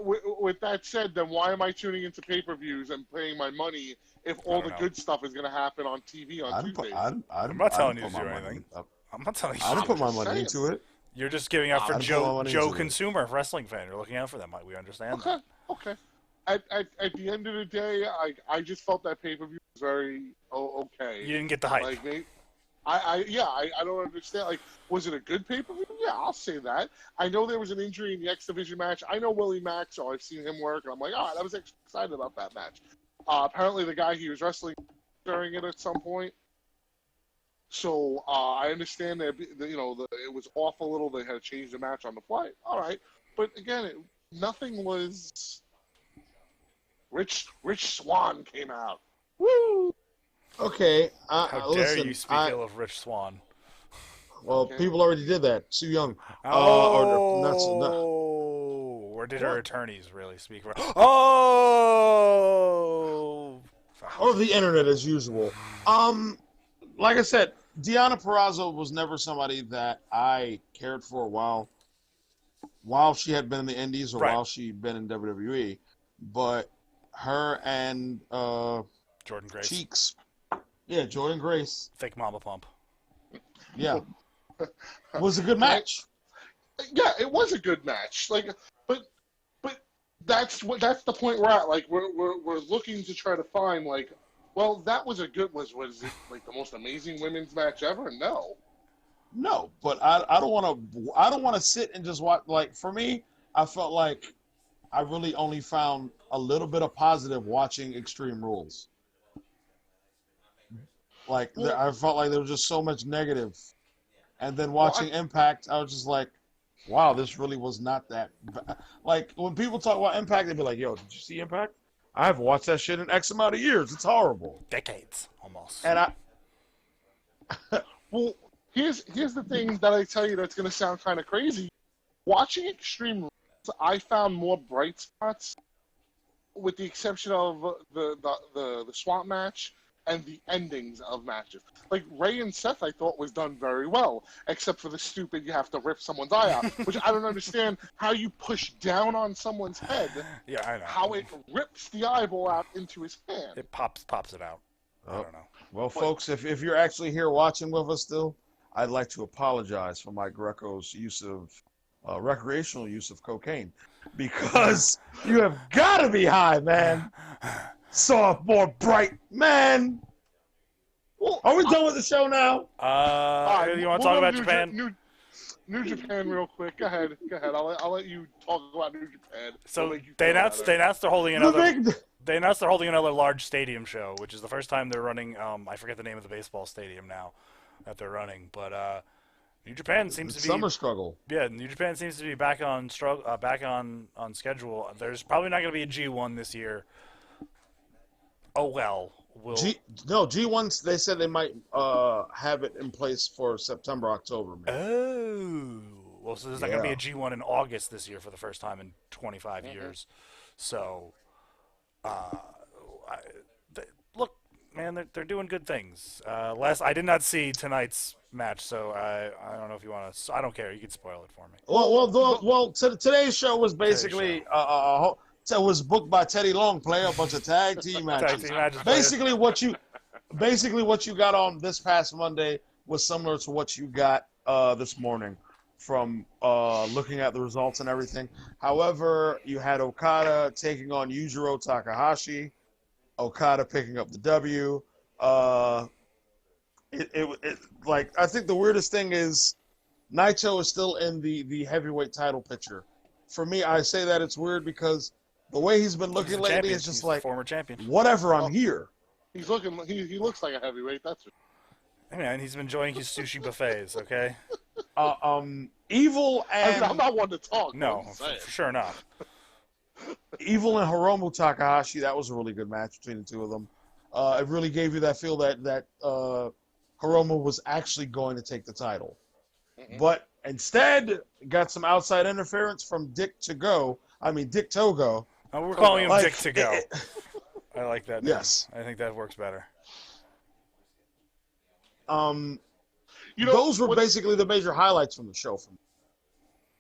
with that said, then why am I tuning into pay-per-views and paying my money if all the good stuff is going to happen on TV on Tuesdays? I'm not telling you to do anything. I'm not telling you. I don't put my money into it. You're just giving out for Joe Consumer, wrestling fan. You're looking out for them. We understand that. Okay. At the end of the day, I just felt that pay-per-view was very okay. You didn't get the hype. Like, I don't understand. Like, was it a good pay-per-view? Yeah, I'll say that. I know there was an injury in the X Division match. I know Willie Mack, so I've seen him work, and I'm like, all right, I was excited about that match. Apparently, the guy he was wrestling during it at some point. So I understand that it was off a little. They had to change the match on the fly. All right, but again, nothing was. Rich Swann came out. Woo! Okay. How dare you speak ill of Rich Swann? Well, people already did that. Su Yung. Or did our attorneys really speak for? Oh! Or the internet as usual. Like I said, Deonna Purrazzo was never somebody that I cared for while she had been in the Indies or while she'd been in WWE. But her and Jordan Grace. Cheeks. Yeah, Jordan Grace. Fake Mama Pump. Yeah. It was a good match. Yeah, it was a good match. Like, but that's the point we're at. Like, we're looking to try to find, like, well, that was a good. Was it like the most amazing women's match ever? No, but I don't want to sit and just watch. Like, for me, I felt like I really only found a little bit of positive watching Extreme Rules. Like, I felt like there was just so much negative. And then watching Impact, I was just like, wow, this really was not that bad. Like, when people talk about Impact, they'd be like, yo, did you see Impact? I've watched that shit in X amount of years. It's horrible. Decades, almost. And well, here's the thing that I tell you that's going to sound kind of crazy. Watching Extreme Rules, I found more bright spots, with the exception of the Swamp match and the endings of matches. Like, Ray and Seth, I thought, was done very well, except for the stupid you have to rip someone's eye out, which I don't understand how you push down on someone's head. Yeah, I know. How it rips the eyeball out into his hand. It pops it out. I don't know. Well, folks, if you're actually here watching with us still, I'd like to apologize for Mike Greco's use of recreational use of cocaine, because you have got to be high, man. Soft, more bright, man. Well, are we done with the show now? You want to talk about Japan? New Japan, real quick. Go ahead. I'll let you talk about New Japan. So they announced they're holding another. They announced they're holding another large stadium show, which is the first time they're running. I forget the name of the baseball stadium now that they're running, but New Japan seems to be summer struggle. Yeah, New Japan seems to be back on schedule. There's probably not going to be a G1 this year. Oh well. G1s. They said they might have it in place for September, October. Maybe. Oh, well, so there's not going to be a G1 in August this year for the first time in 25 years. So, look, man, they're doing good things. I did not see tonight's match, so I don't know if you want to. I don't care. You can spoil it for me. Well. Today's show was basically it was booked by Teddy Long. Play a bunch of tag team matches. Basically, what you got on this past Monday was similar to what you got this morning from looking at the results and everything. However, you had Okada taking on Yujiro Takahashi. Okada picking up the W. Like, I think the weirdest thing is Naito is still in the heavyweight title picture. For me, I say that it's weird because the way he's been looking lately is just like, former champion. whatever, I'm here. He's looking. He looks like a heavyweight. That's. I mean, he's been enjoying his sushi buffets. Okay. Evil and I'm not one to talk. No, for sure not. Evil and Hiromu Takahashi, that was a really good match between the two of them. It really gave you that feel that Hiromu was actually going to take the title. Mm-hmm. But instead, got some outside interference from Dick Togo. We're calling him Like, Dick to go. I like that. Yes. I think that works better. Those were basically the major highlights from the show for me.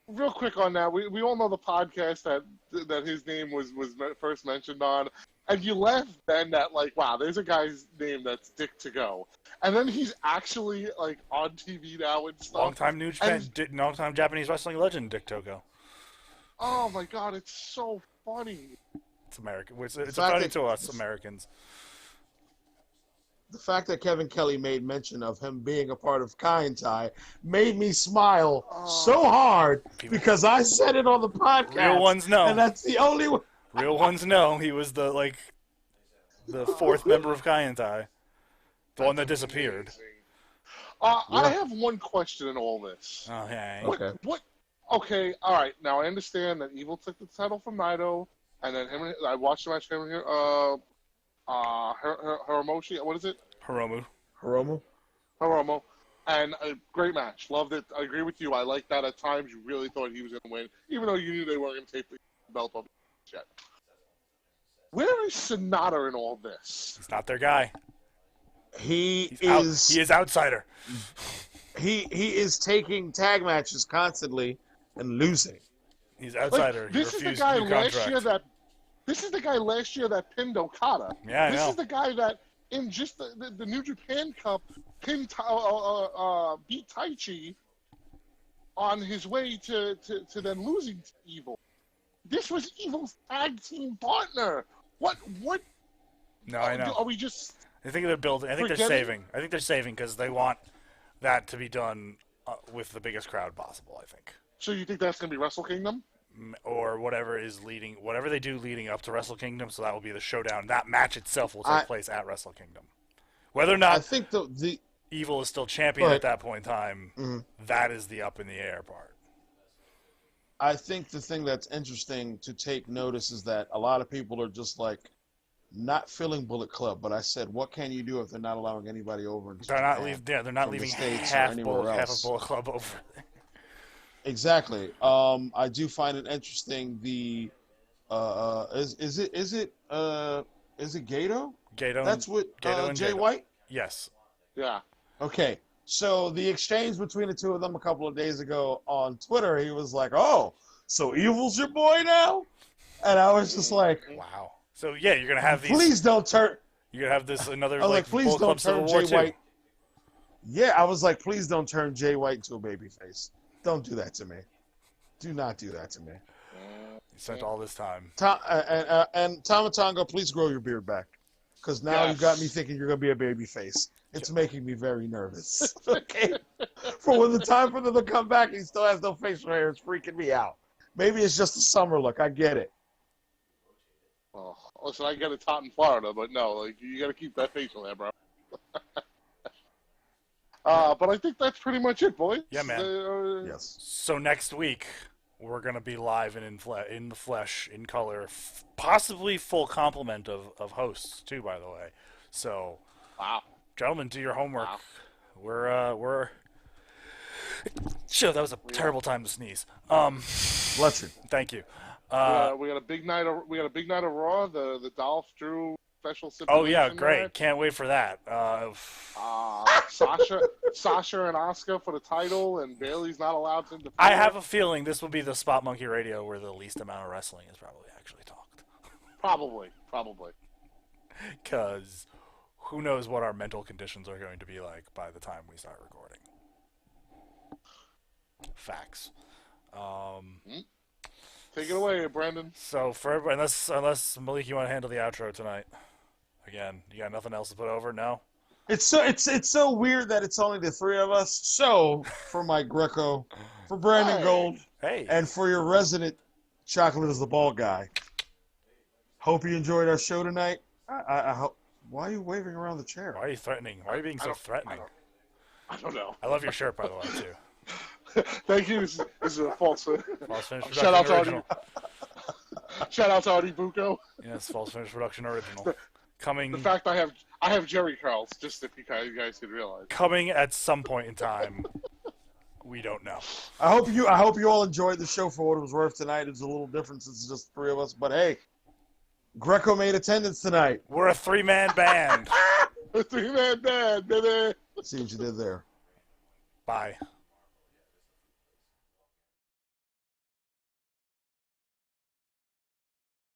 Real quick on that, we all know the podcast that his name was first mentioned on, and you laughed then that, like, wow, there's a guy's name that's Dick to go, and then he's actually, like, on TV now and stuff. Long-time Japanese wrestling legend, Dick Togo. Oh my God, it's so funny. It's American. It's funny to us Americans. The fact that Kevin Kelly made mention of him being a part of Kaientai made me smile so hard because I said it on the podcast. Real ones know. And that's the only one. Real ones know he was the fourth member of Kaientai. The one that disappeared. I have one question in all this. Oh, yeah. Okay. Okay, all right. Now I understand that Evil took the title from Naito, and then I watched the match him here. Hiromoshi, what is it? Hiromu. And a great match. Loved it. I agree with you. I like that at times. You really thought he was going to win, even though you knew they weren't going to take the belt off yet. Where is Sonata in all this? He's not their guy. He is outsider. He is taking tag matches constantly and losing. He's outsider. Like, this is the guy last year that pinned Okada. Yeah, I know. This is the guy that in just the New Japan Cup beat Taichi on his way to then losing to Evil. This was Evil's tag team partner. What? No, I know. Are we just? I think they're building. I think they're saving. I think they're saving because they want that to be done with the biggest crowd possible. I think. So you think that's going to be Wrestle Kingdom? Or whatever they do leading up to Wrestle Kingdom. So that will be the showdown. That match itself will take place at Wrestle Kingdom. Whether or not I think the Evil is still champion at that point in time, Mm-hmm. that is the up in the air part. I think the thing that's interesting to take notice is that a lot of people are just like not feeling Bullet Club. But I said, what can you do if they're not allowing anybody over? They're not leaving half of Bullet Club over. Exactly. I do find it interesting. Is it Gato? Gato. That's what Jay White. Yes. Yeah. Okay. So the exchange between the two of them a couple of days ago on Twitter, he was like, "Oh, so Evil's your boy now?" And I was just like, "Wow." So yeah, you're gonna have these. Please don't turn. You're gonna have this another please Bullet don't Club turn Civil Jay War White. Yeah, I was like, please don't turn Jay White into a babyface. Don't do that to me. Do not do that to me. You spent all this time. And Tama Tonga, please grow your beard back, because now you got me thinking you're gonna be a babyface. It's making me very nervous. Okay, for when the time for them to come back, he still has no facial hair. It's freaking me out. Maybe it's just a summer look. I get it. Oh, listen, I get it's hot in Florida, but no, like you got to keep that facial hair, bro. But I think that's pretty much it, boys. Yeah, man. Yes. So next week we're gonna be live and in the flesh, in color, possibly full complement of hosts too. By the way, so wow, gentlemen, do your homework. Wow. We're. Sure, that was a terrible time to sneeze. Bless you. Thank you. We got a big night. We got a big night of Raw. The Dolph Drew special. Oh yeah, great! Match. Can't wait for that. Sasha and Asuka for the title, and Bayley's not allowed to defend. I have a feeling this will be the Spot Monkey Radio where the least amount of wrestling is probably actually talked. Probably. Because who knows what our mental conditions are going to be like by the time we start recording. Facts. Take it away, Brandon. So for everybody, unless Malik, you want to handle the outro tonight. Again, you got nothing else to put over? No? It's so weird that it's only the three of us. So for Mike Greco, for Brandon Hey. Gold, Hey. and for your resident Chocolate is the Ball guy. Hope you enjoyed our show tonight. I hope. Why are you waving around the chair? Why are you threatening? Why are you being so threatening? I don't know. I love your shirt, by the way, too. Thank you. This is a false. False Finish Shout out Production to original. Shout out to Artie Bucco. Yes, False Finish Production original. Coming The fact I have Jerry curls, just if you guys could realize. coming at some point in time. We don't know. I hope you all enjoyed the show for what it was worth tonight. It's a little different since it's just three of us, but hey, Greco made attendance tonight. We're a 3-man band. A 3-man band, baby. See what you did there. Bye.